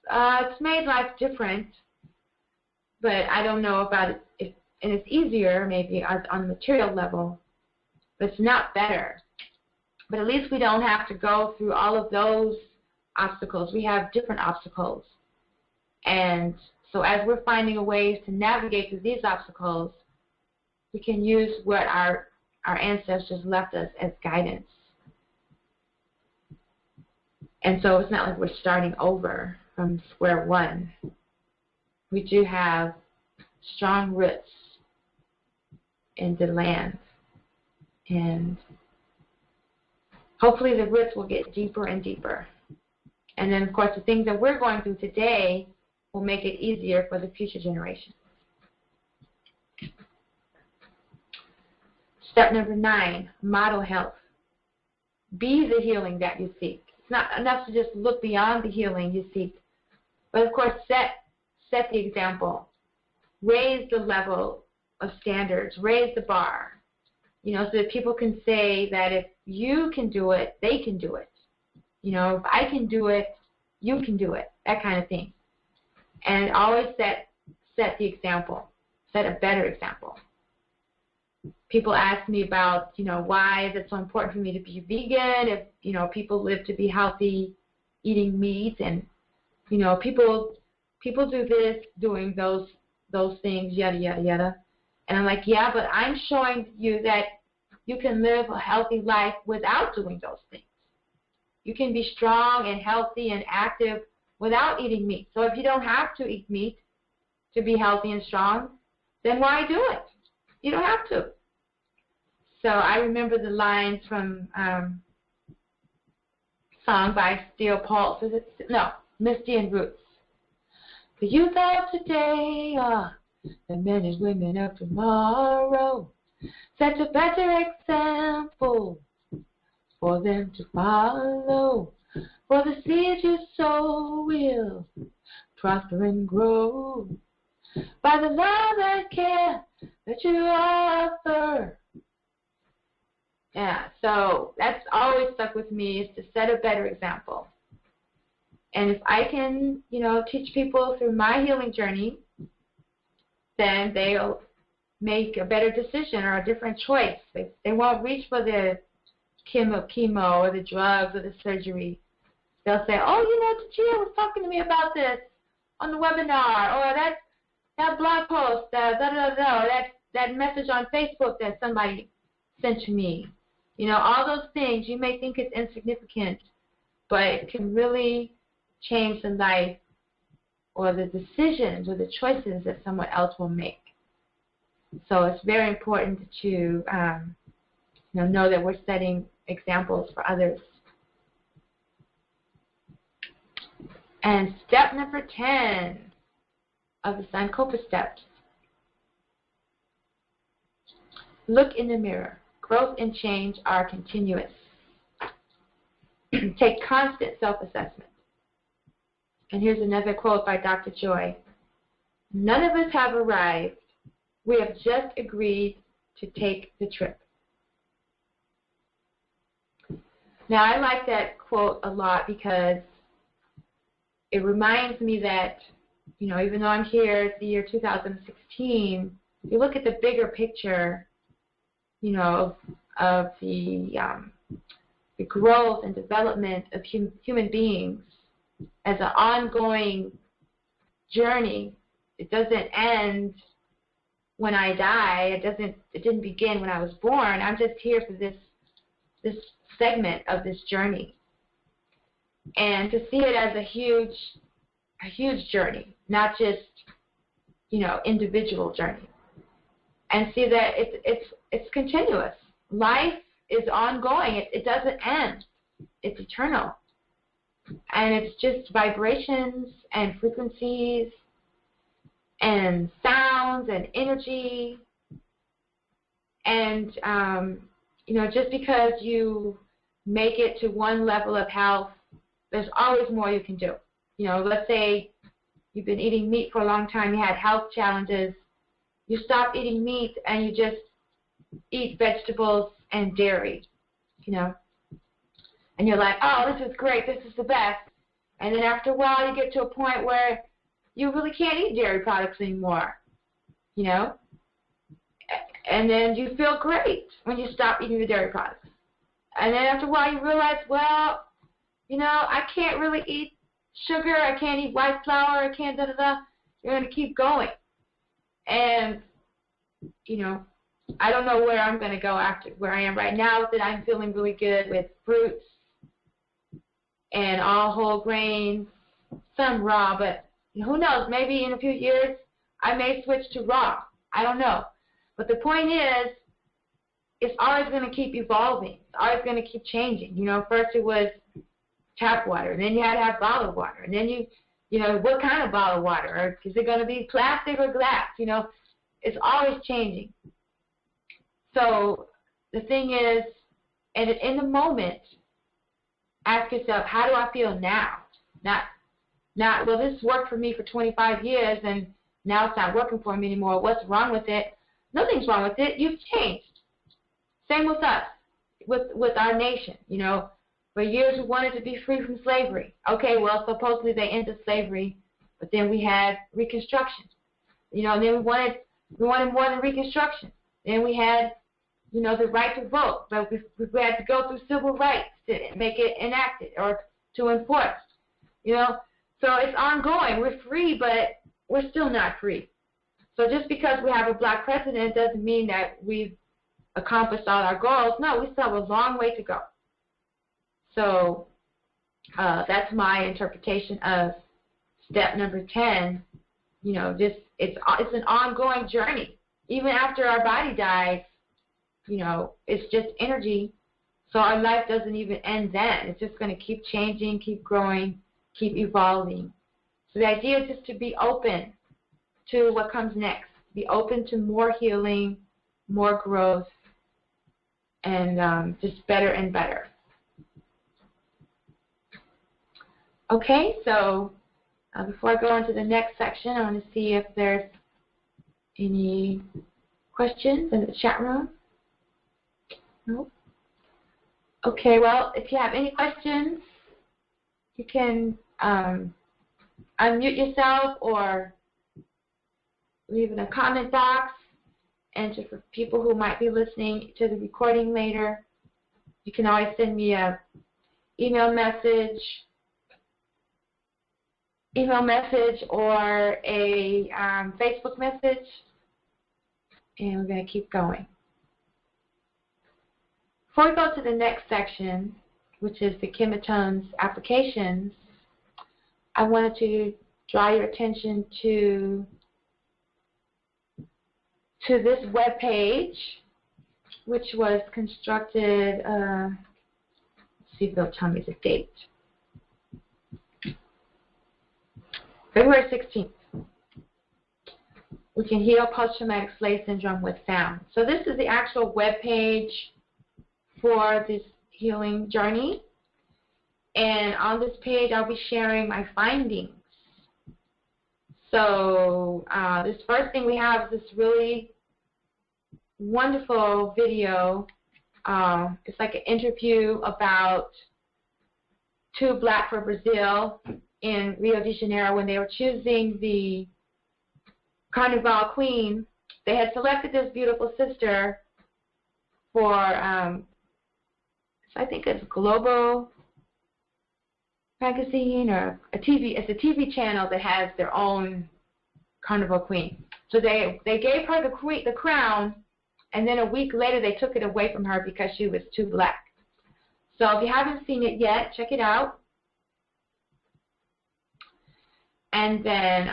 it's made life different, but I don't know about it. And it's easier maybe on the material level, but it's not better. But at least we don't have to go through all of those obstacles. We have different obstacles. And so as we're finding a ways to navigate through these obstacles, we can use what our ancestors left us as guidance. And so it's not like we're starting over from square one. We do have strong roots in the land. And hopefully the roots will get deeper and deeper. And then, of course, the things that we're going through today will make it easier for the future generations. Step number 9, model health. Be the healing that you seek. It's not enough to just look beyond the healing you seek, but of course set the example. Raise the level of standards. Raise the bar. You know, so that people can say that if you can do it, they can do it. You know, if I can do it, you can do it. That kind of thing. And always set the example. Set a better example. People ask me about, you know, why is it so important for me to be vegan if, you know, people live to be healthy eating meat, and, you know, people do this, doing those things, yada, yada, yada. And I'm like, yeah, but I'm showing you that you can live a healthy life without doing those things. You can be strong and healthy and active without eating meat. So if you don't have to eat meat to be healthy and strong, then why do it? You don't have to. So I remember the lines from song by Steel Pulse. Misty and Roots. The youth of today are the men and women of tomorrow. Set a better example for them to follow. For the seeds you sow will prosper and grow by the love and care that you offer. Yeah, so that's always stuck with me, is to set a better example. And if I can, you know, teach people through my healing journey, then they'll make a better decision or a different choice. They won't reach for the chemo or the drugs or the surgery. They'll say, oh, you know, Gia was talking to me about this on the webinar, or that blog post, that message on Facebook that somebody sent to me. You know, all those things, you may think it's insignificant, but it can really change the life or the decisions or the choices that someone else will make. So it's very important to know that we're setting examples for others. And step number 10 of the Sankofa steps. Look in the mirror. Growth and change are continuous. Take constant self-assessment. And here's another quote by Dr. Joy. None of us have arrived. We have just agreed to take the trip. Now, I like that quote a lot because it reminds me that, you know, even though I'm here at the year 2016, if you look at the bigger picture, you know, of the growth and development of human beings as an ongoing journey. It doesn't end when I die. It didn't begin when I was born. I'm just here for this segment of this journey. And to see it as a huge journey, not just, you know, individual journey. And see that it's continuous. Life is ongoing. It doesn't end. It's eternal. And it's just vibrations and frequencies and sounds and energy. And, you know, just because you make it to one level of health, there's always more you can do. You know, let's say you've been eating meat for a long time, you had health challenges, you stop eating meat and you just eat vegetables and dairy, you know. And you're like, oh, this is great, this is the best. And then after a while you get to a point where you really can't eat dairy products anymore, you know. And then you feel great when you stop eating the dairy products. And then after a while you realize, well, you know, I can't really eat sugar, I can't eat white flour, I can't da-da-da. You're going to keep going. And, you know, I don't know where I'm going to go after where I am right now, that I'm feeling really good with fruits and all whole grains, some raw, but who knows, maybe in a few years I may switch to raw. I don't know. But the point is, it's always going to keep evolving. It's always going to keep changing. You know, first it was tap water, and then you had to have bottled water, and then you You know, what kind of bottle of water? Or is it going to be plastic or glass? You know, it's always changing. So the thing is, and in the moment, ask yourself, how do I feel now? Not, well, this worked for me for 25 years, and now it's not working for me anymore. What's wrong with it? Nothing's wrong with it. You've changed. Same with us, with our nation. You know, for years we wanted to be free from slavery. Okay, well, supposedly they ended slavery, but then we had Reconstruction. You know, and then we wanted more than Reconstruction. Then we had, you know, the right to vote, but we had to go through civil rights to make it enacted or to enforce. You know, so it's ongoing. We're free, but we're still not free. So just because we have a black president doesn't mean that we've accomplished all our goals. No, we still have a long way to go. So that's my interpretation of step number 10. You know, just it's an ongoing journey. Even after our body dies, you know, it's just energy. So our life doesn't even end then. It's just going to keep changing, keep growing, keep evolving. So the idea is just to be open to what comes next. Be open to more healing, more growth, and just better and better. Okay, so before I go on to the next section, I want to see if there's any questions in the chat room. Nope. Okay, well, if you have any questions, you can unmute yourself or leave in a comment box. And just for people who might be listening to the recording later, you can always send me a email message or a Facebook message, and we're going to keep going. Before we go to the next section, which is the KemeTones applications, I wanted to draw your attention to this web page, which was constructed, let's see if they'll tell me the date, February 16th. We can heal post-traumatic slave syndrome with sound. So this is the actual web page for this healing journey. And on this page, I'll be sharing my findings. So this first thing we have is this really wonderful video. It's like an interview about two Black for Brazil in Rio de Janeiro when they were choosing the Carnival Queen. They had selected this beautiful sister for, I think it's Global Magazine or it's a TV channel that has their own Carnival Queen. So they gave her the crown, and then a week later they took it away from her because she was too Black. So if you haven't seen it yet, check it out. And then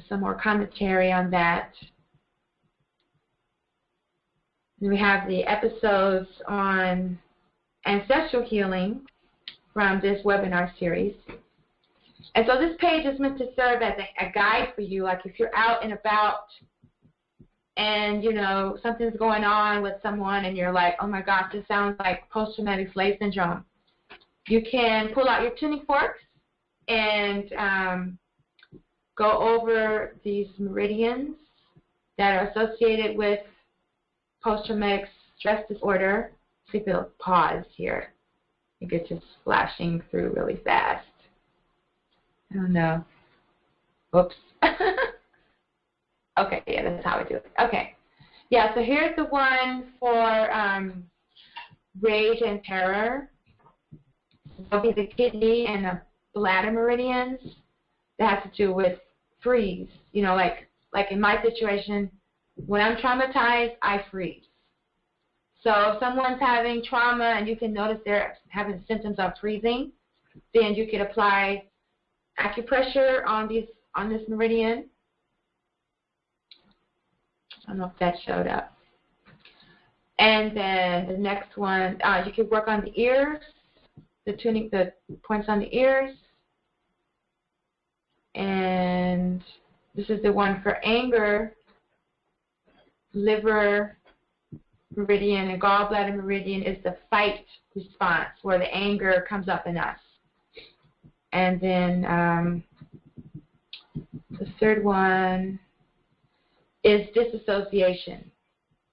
some more commentary on that. And we have the episodes on ancestral healing from this webinar series. And so this page is meant to serve as a guide for you, like if you're out and about and, you know, something's going on with someone and you're like, oh my gosh, this sounds like post-traumatic slave syndrome. You can pull out your tuning forks and go over these meridians that are associated with post-traumatic stress disorder. See if it'll pause here. I think it's just flashing through really fast. I don't know. Oops. Okay, yeah, that's how I do it. Okay. Yeah, so here's the one for rage and terror. That'll be the kidney and the bladder meridians. That has to do with freeze. You know, like in my situation, when I'm traumatized, I freeze. So if someone's having trauma and you can notice they're having symptoms of freezing, then you can apply acupressure on this meridian. I don't know if that showed up. And then the next one, you can work on the ears, the points on the ears. And this is the one for anger, liver meridian, and gallbladder meridian is the fight response, where the anger comes up in us. And then the third one is disassociation,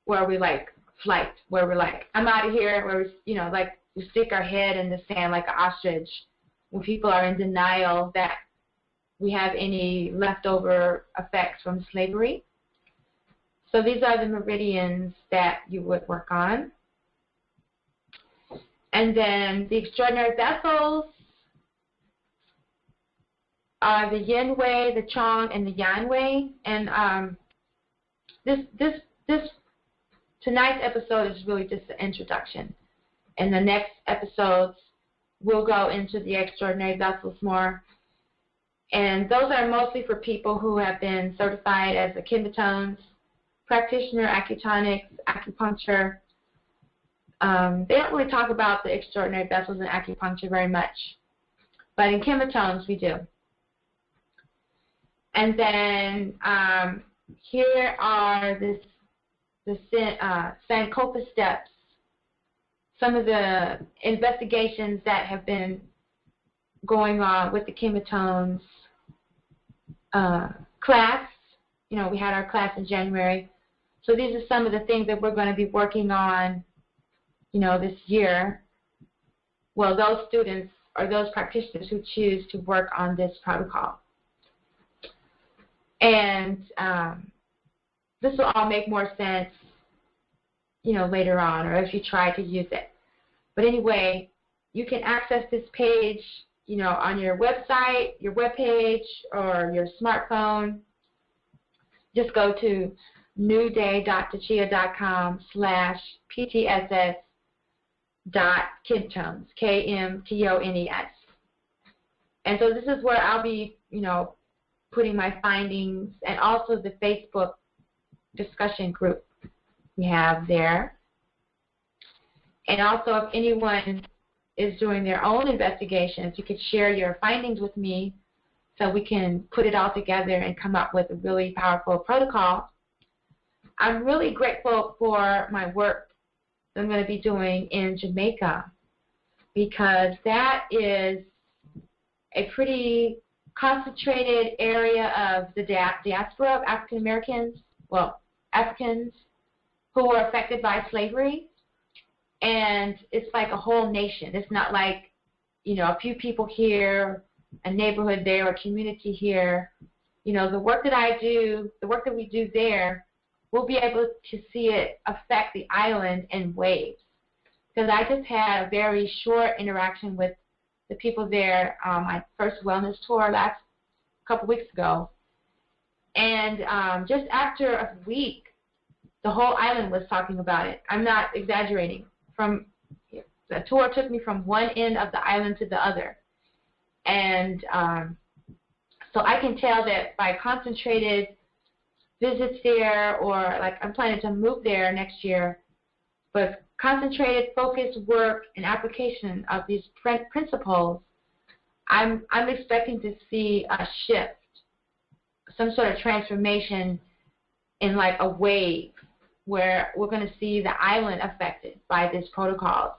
where we like flight, where we're like, I'm out of here, where we, you know, like we stick our head in the sand like an ostrich, when people are in denial that we have any leftover effects from slavery. So these are the meridians that you would work on. And then the extraordinary vessels are the yin way, the chong, and the yang way. And tonight's episode is really just the introduction. And the next episodes we'll go into the extraordinary vessels more. And those are mostly for people who have been certified as a KemeTones practitioner, acutonics, acupuncture. They don't really talk about the extraordinary vessels in acupuncture very much, but in KemeTones we do. And then here are the Sankofa steps, some of the investigations that have been going on with the KemeTones class. You know, we had our class in January. So these are some of the things that we're going to be working on, you know, this year. Well, those students or those practitioners who choose to work on this protocol. And this will all make more sense, you know, later on, or if you try to use it. But anyway, you can access this page, you know, on your website, your webpage, or your smartphone. Just go to newday.tachia.com/PTSS.KemeTones, KemeTones. And so this is where I'll be, you know, putting my findings, and also the Facebook discussion group we have there. And also, if anyone is doing their own investigations, you could share your findings with me so we can put it all together and come up with a really powerful protocol. I'm really grateful for my work that I'm going to be doing in Jamaica, because that is a pretty concentrated area of the diaspora of African Americans, well, Africans who were affected by slavery. And it's like a whole nation. It's not like, you know, a few people here, a neighborhood there, a community here. You know, the work that I do, the work that we do there, we'll be able to see it affect the island in waves. Because I just had a very short interaction with the people there on my first wellness tour last couple weeks ago. And just after a week, the whole island was talking about it. I'm not exaggerating. The tour took me from one end of the island to the other. And so I can tell that by concentrated visits there, or like I'm planning to move there next year, but concentrated, focused work and application of these principles, I'm expecting to see a shift, some sort of transformation in like a wave, where we're going to see the island affected by these protocols.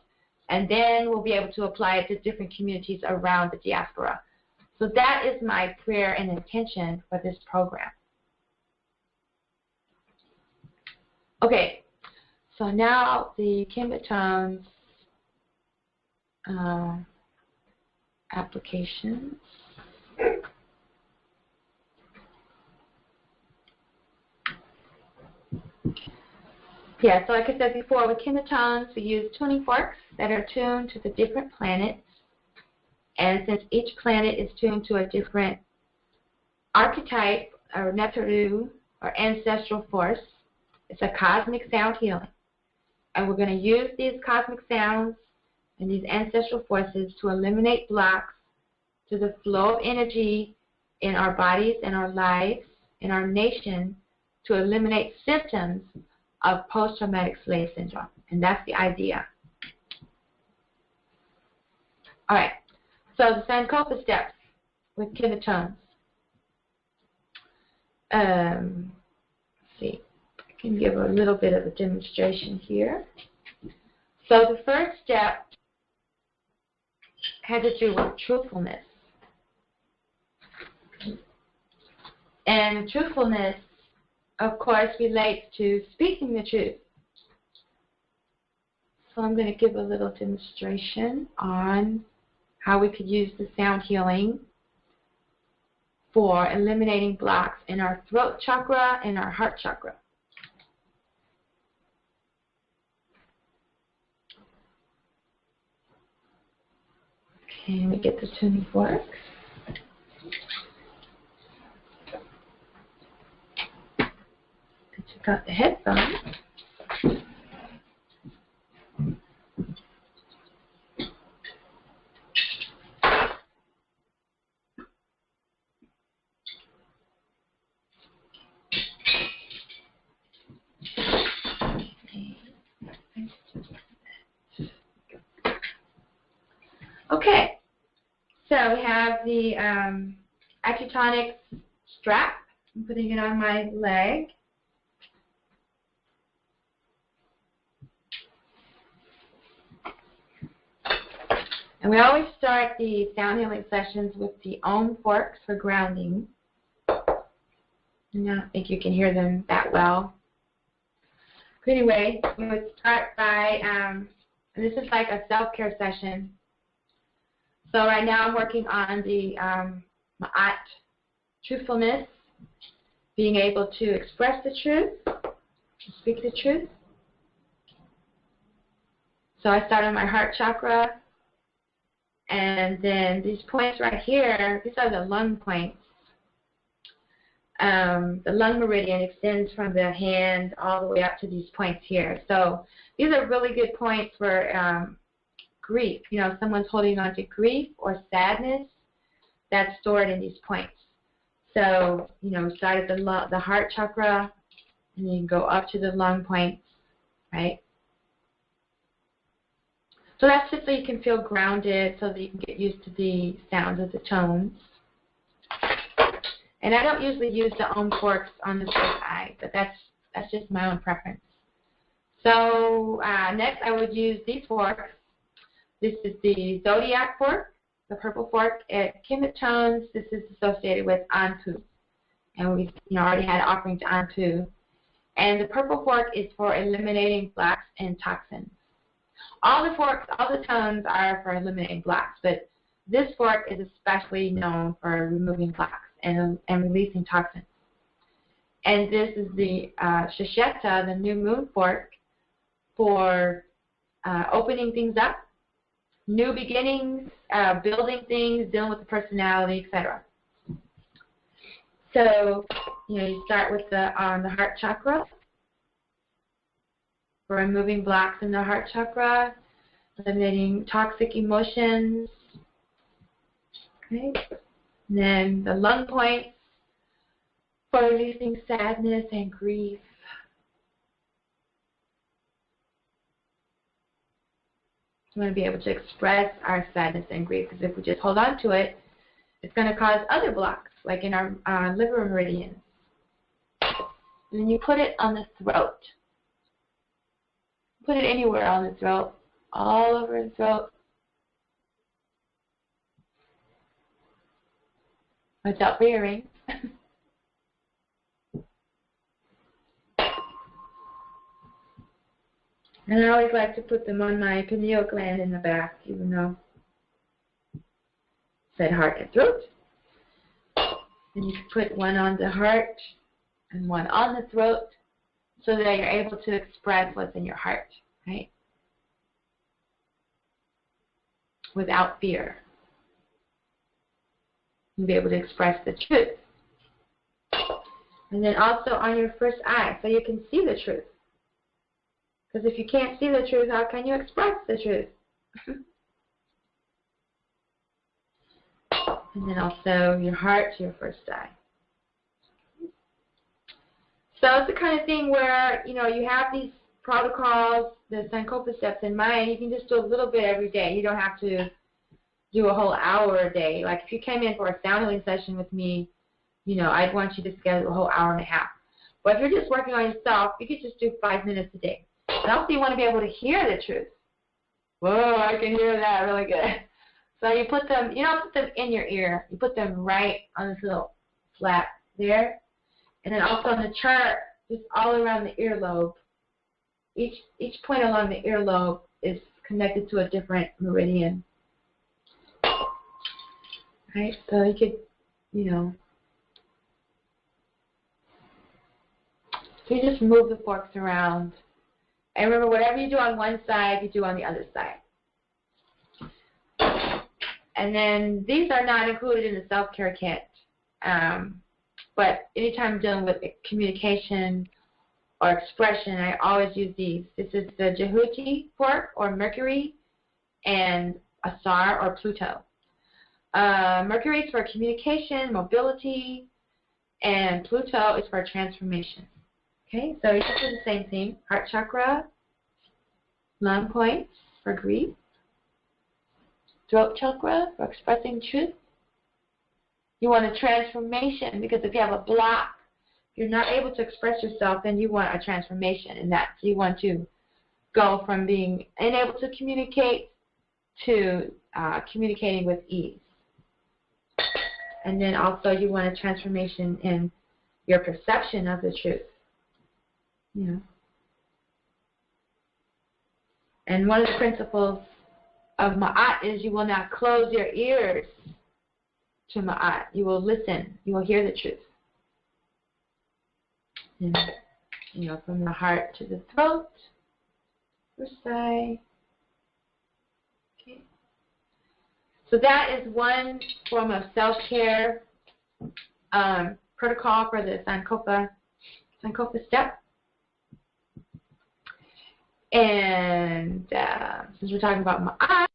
And then we'll be able to apply it to different communities around the diaspora. So that is my prayer and intention for this program. Okay, so now the KemeTones applications. Yeah, so like I said before, with KemeTones, we use tuning forks that are tuned to the different planets. And since each planet is tuned to a different archetype, or neteru, or ancestral force, it's a cosmic sound healing. And we're going to use these cosmic sounds and these ancestral forces to eliminate blocks to the flow of energy in our bodies and our lives, in our nation, to eliminate symptoms of post-traumatic slave syndrome. And that's the idea. All right. So the Sankofa steps with KemeTones. Let's see, I can give a little bit of a demonstration here. So the first step had to do with truthfulness. And truthfulness, of course, relates to speaking the truth. So I'm going to give a little demonstration on how we could use the sound healing for eliminating blocks in our throat chakra and our heart chakra. Okay, let me get the tuning forks. Check out the headphones. Okay, so we have the Accutonics strap. I'm putting it on my leg. And we always start the sound healing sessions with the Ohm forks for grounding. And I don't think you can hear them that well. But anyway, we would start by, and this is like a self-care session. So right now I'm working on the Ma'at, truthfulness, being able to express the truth, to speak the truth. So I start on my heart chakra, and then these points right here, these are the lung points. The lung meridian extends from the hand all the way up to these points here. So these are really good points for grief. You know, if someone's holding on to grief or sadness, that's stored in these points. So, you know, start at the heart chakra, and you can go up to the lung points, right? So that's just so you can feel grounded, so that you can get used to the sounds of the tones. And I don't usually use the Ohm forks on the first eye, but that's just my own preference. So next I would use these forks. This is the Zodiac fork, the purple fork at KemeTones. This is associated with Anpu. And we already had offerings to Anpu. And the purple fork is for eliminating blocks and toxins. All the forks, all the tones are for eliminating blocks, but this fork is especially known for removing blocks and releasing toxins. And this is the Shisheta, the new moon fork, for opening things up, new beginnings, building things, dealing with the personality, etc. So, you start with on the heart chakra, for removing blocks in the heart chakra, eliminating toxic emotions. Okay. And then the lung points for releasing sadness and grief. We want to be able to express our sadness and grief, because if we just hold on to it, it's going to cause other blocks, like in our liver meridians. And then you put it on the throat. Put it anywhere on the throat, all over the throat. Watch out for your rings. And I always like to put them on my pineal gland in the back, even though it said heart and throat. And you can put one on the heart and one on the throat, so that you're able to express what's in your heart, right? Without fear. You'll be able to express the truth. And then also on your first eye, so you can see the truth. Because if you can't see the truth, how can you express the truth? And then also your heart to your first eye. So it's the kind of thing where, you have these protocols, the Sankofa steps in mind. You can just do a little bit every day. You don't have to do a whole hour a day. Like if you came in for a sound healing session with me, I'd want you to schedule a whole hour and a half. But if you're just working on yourself, you could just do 5 minutes a day. And also you want to be able to hear the truth. Whoa, I can hear that really good. So you put them, you don't put them in your ear. You put them right on this little flap there. And then also on the chart, just all around the earlobe. Each point along the earlobe is connected to a different meridian. Right? So you could, so you just move the forks around. And remember, whatever you do on one side, you do on the other side. And then these are not included in the self-care kit. But anytime I'm dealing with communication or expression, I always use these. This is the Jehuti fork, or Mercury, and Asar, or Pluto. Mercury is for communication, mobility, and Pluto is for transformation. Okay, so you just do the same thing. Heart chakra, lung points for grief, throat chakra for expressing truth. You want a transformation, because if you have a block, you're not able to express yourself, then you want a transformation in that. So you want to go from being unable to communicate to communicating with ease. And then also you want a transformation in your perception of the truth. And one of the principles of Ma'at is you will not close your ears to Ma'at. You will listen. You will hear the truth. And, from the heart to the throat, first side. Okay. So that is one form of self-care protocol for the Sankofa step. And since we're talking about Ma'at,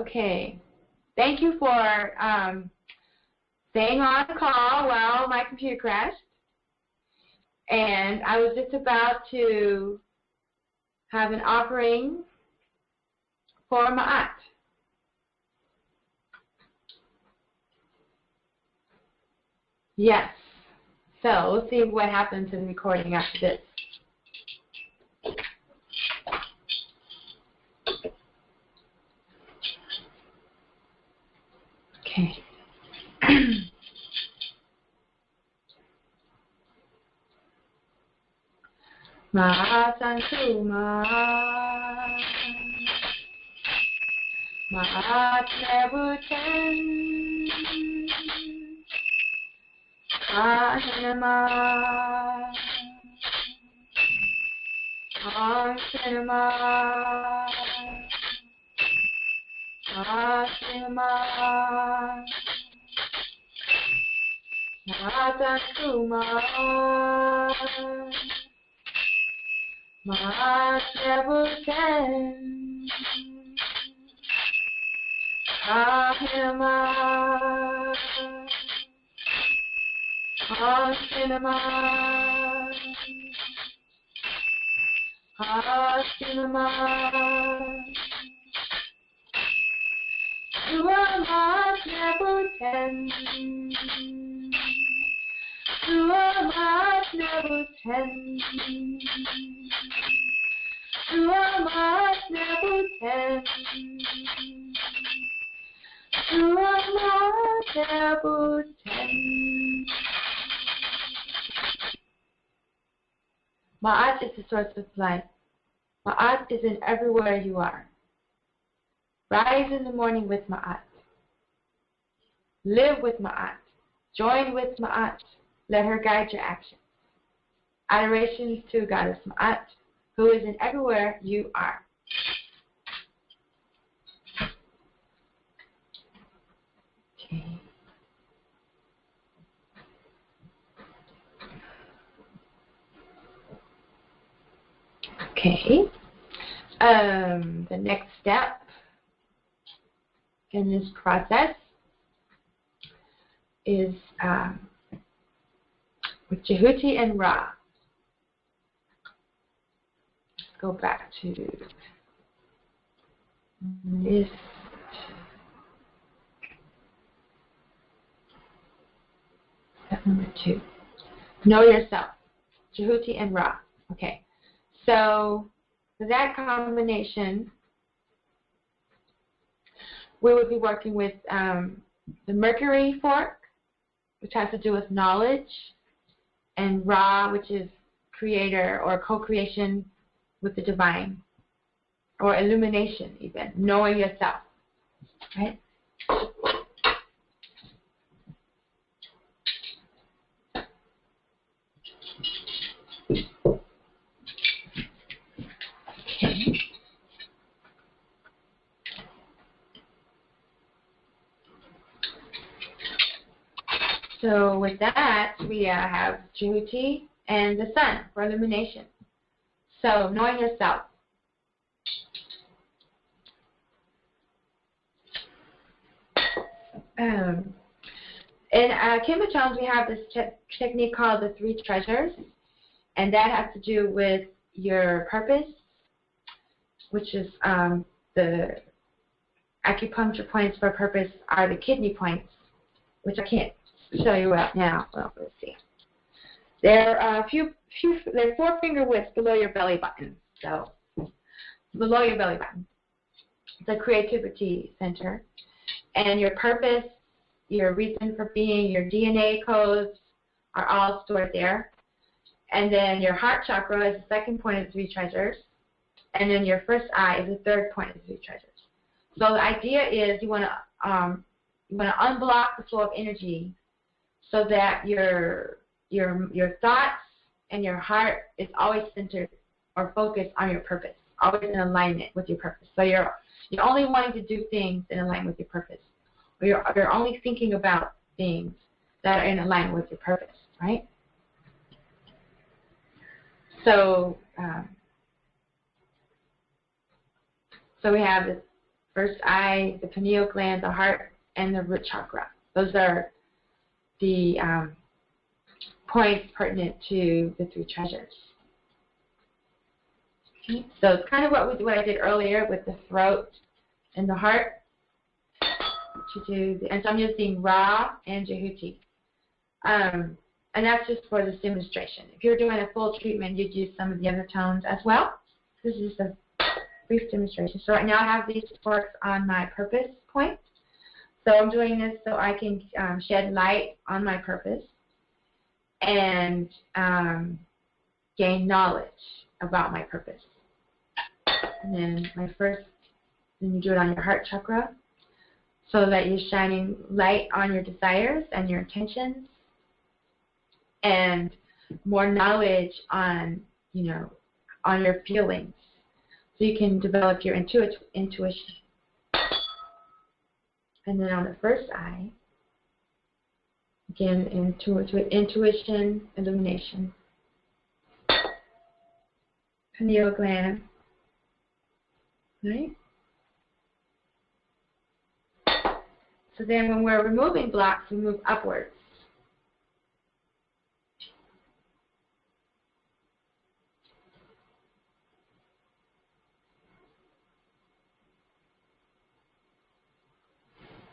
okay. Thank you for staying on the call while my computer crashed. And I was just about to have an offering for Ma'at. Yes. So we'll see what happens in the recording after this. Okay. Ma'at Sankuma, Ma'at Nebutan, Ahinama, Ahinama, Ahinama, Ma'at Sankuma, Ma'at Nebutan, Ahinama, Ahinama, Ahinama, Ma'at Nebutan, Ma'at Nebutan, Ma'at Nebutan, Ma'at Nebutan. Ma'at is the source of life. Ma'at is in everywhere you are. Rise in the morning with Ma'at. Live with Ma'at. Join with Ma'at. Let her guide your actions. Adorations to Goddess Ma'at, who is in everywhere you are. Okay. Okay. The next step in this process is with Jehuti and Ra. Let's go back to list. Step number 2. Know yourself. Jehuti and Ra. Okay. So for that combination, we would be working with the Mercury fork, which has to do with knowledge, and Ra, which is creator or co-creation with the divine, or illumination even, knowing yourself, right? Okay. So with that, we have Jehuti and the sun for illumination. So knowing yourself. In KemeTones, we have this technique called the 3 treasures, and that has to do with your purpose, which is the acupuncture points for purpose are the kidney points, which I can't show you right now. Well, let's see. There are they're 4 finger widths below your belly button. So below your belly button, the creativity center, and your purpose, your reason for being, your DNA codes are all stored there. And then your heart chakra is the second point of the 3 treasures, and then your first eye is the third point of the 3 treasures. So the idea is you want to unblock the flow of energy so that your thoughts and your heart is always centered or focused on your purpose, always in alignment with your purpose. So you're only wanting to do things in alignment with your purpose, or you're only thinking about things that are in alignment with your purpose, right? So so we have the first eye, the pineal gland, the heart, and the root chakra. Those are the points pertinent to the three treasures. Okay. So it's kind of what I did earlier with the throat and the heart. And so I'm using Ra and Jehuti. And that's just for this demonstration. If you're doing a full treatment, you'd use some of the other tones as well. This is just a brief demonstration. So right now I have these forks on my purpose point. So I'm doing this so I can shed light on my purpose and gain knowledge about my purpose. And then then you do it on your heart chakra so that you're shining light on your desires and your intentions and more knowledge on, on your feelings so you can develop your intuition. And then on the first eye, again, intuition, illumination. Pineal gland, right? So then when we're removing blocks, we move upwards.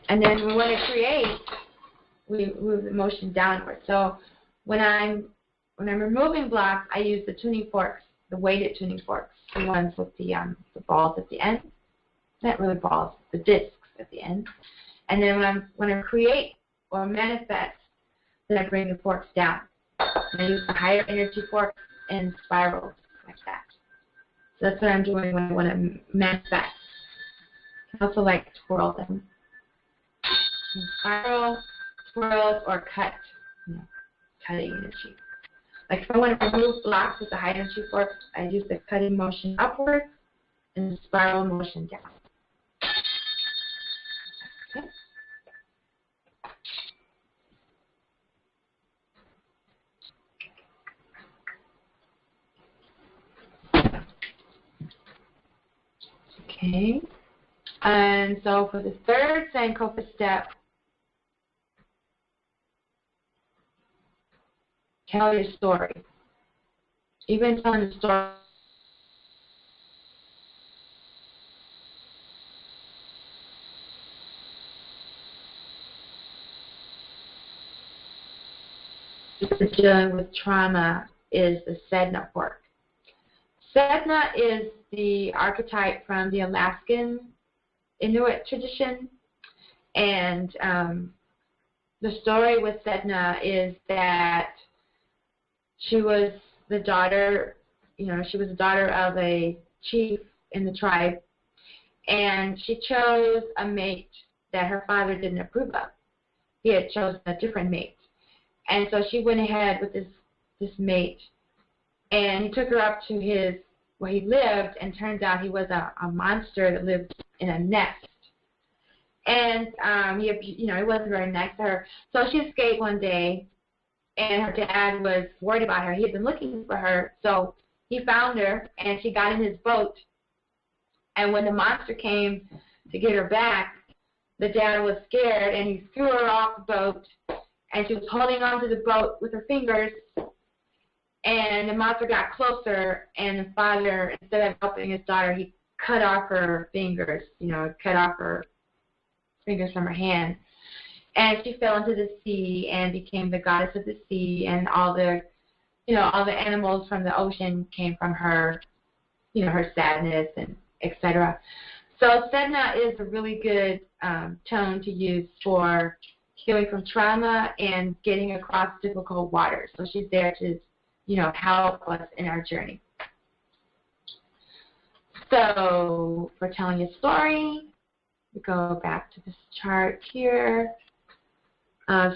And then we want to create, we move the motion downward. So when I'm removing blocks, I use the tuning forks, the weighted tuning forks, the ones with the balls at the end. Not really balls, the discs at the end. And then when I create or manifest, then I bring the forks down. And I use the higher energy forks and spirals like that. So that's what I'm doing when I want to manifest. I also like to twirl them. Spiral, swirl, or cut. Cutting energy. Like if I want to remove blocks with the high energy fork, I use the cutting motion upward and the spiral motion down. Okay. And so for the third Sankofa step, tell your story. Even telling the story dealing with trauma is the Sedna fork. Sedna is the archetype from the Alaskan Inuit tradition, and the story with Sedna is that she was the daughter, she was the daughter of a chief in the tribe, and she chose a mate that her father didn't approve of. He had chosen a different mate, and so she went ahead with this mate, and he took her up to where he lived, and turns out he was a monster that lived in a nest. And he wasn't very nice to her. So she escaped one day, and her dad was worried about her. He had been looking for her, so he found her, and she got in his boat. And when the monster came to get her back, the dad was scared, and he threw her off the boat, and she was holding onto the boat with her fingers. And the monster got closer, and the father, instead of helping his daughter, he cut off her fingers, cut off her fingers from her hand. And she fell into the sea and became the goddess of the sea, and all the animals from the ocean came from her, her sadness and etc. So Sedna is a really good tone to use for healing from trauma and getting across difficult waters. So she's there to help us in our journey. So for telling a story, we go back to this chart here.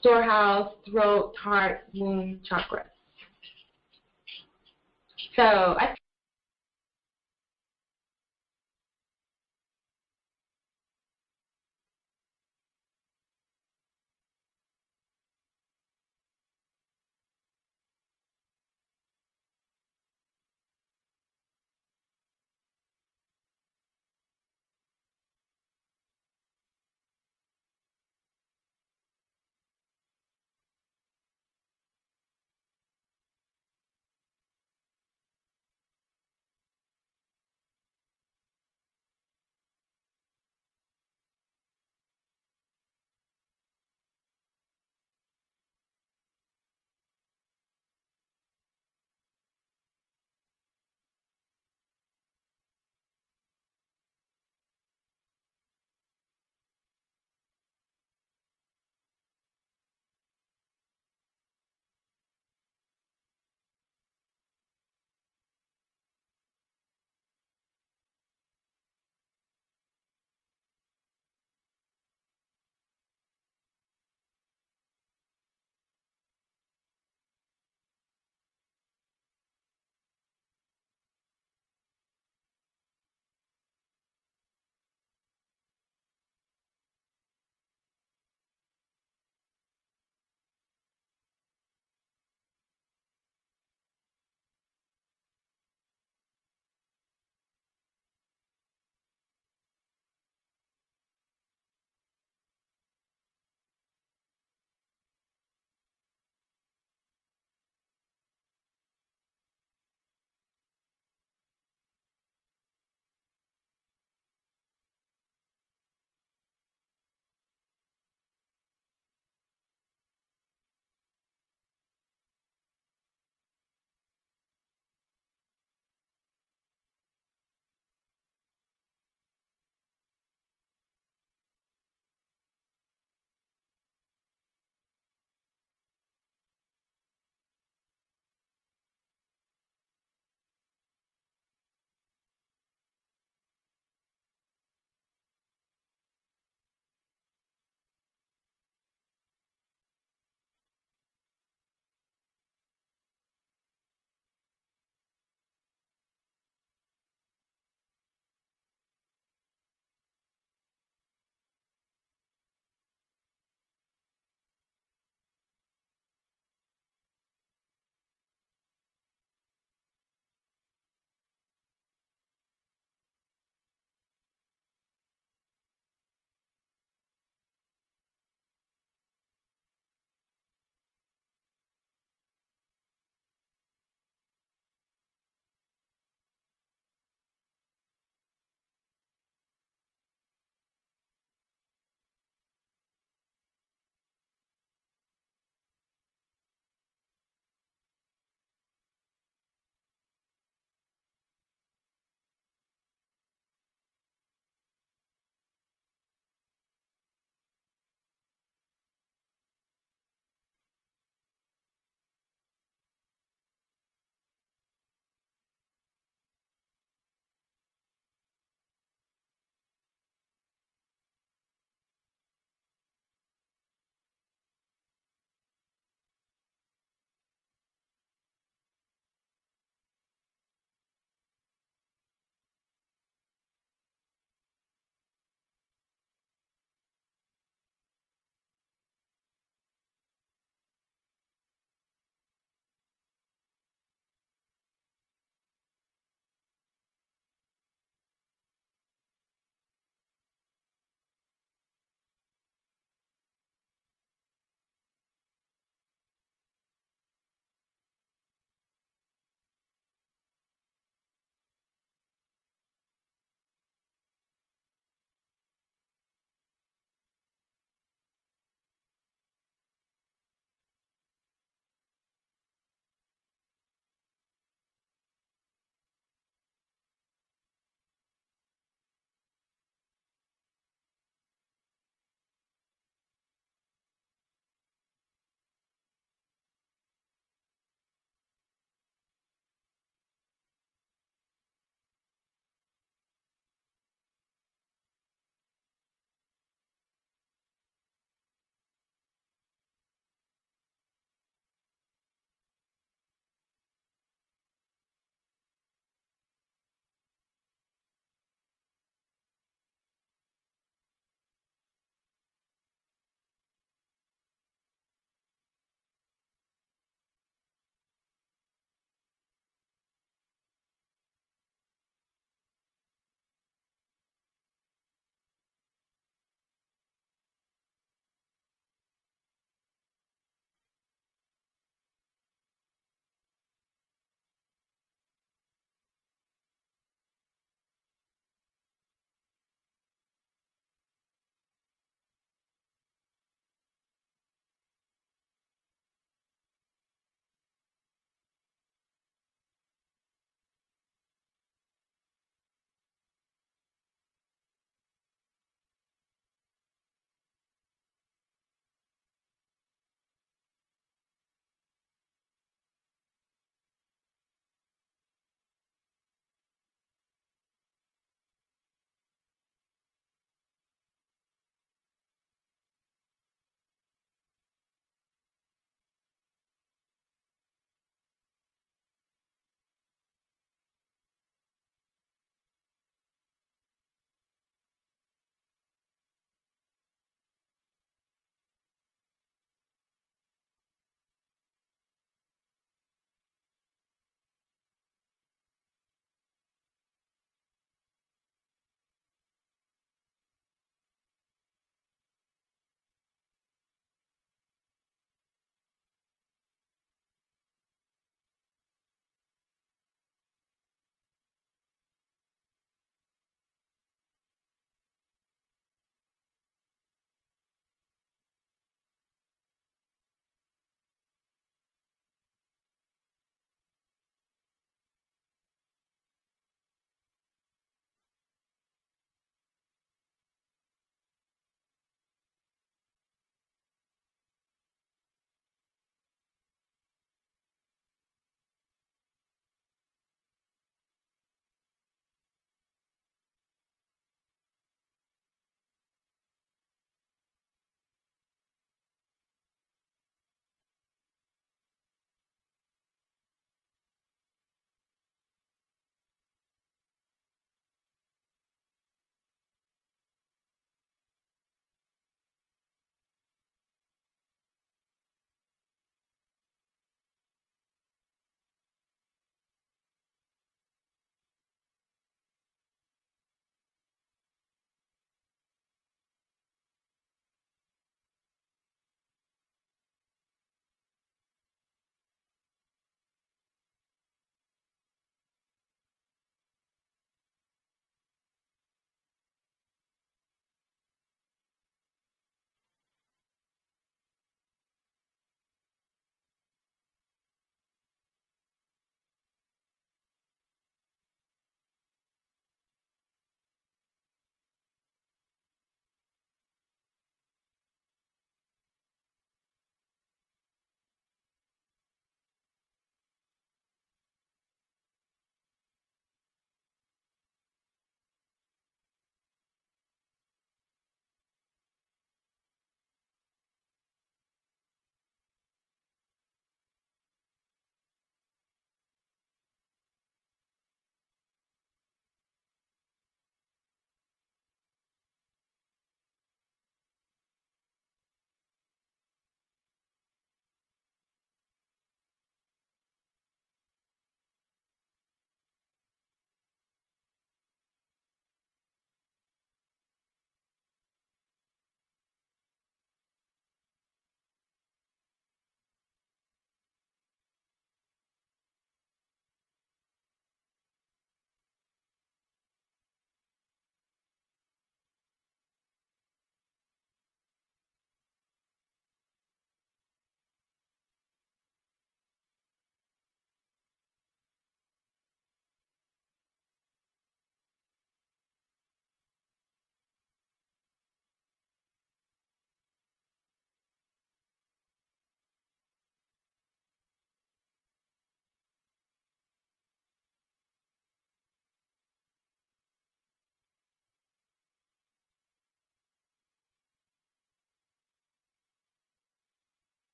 Storehouse, throat, heart, womb, chakras. So I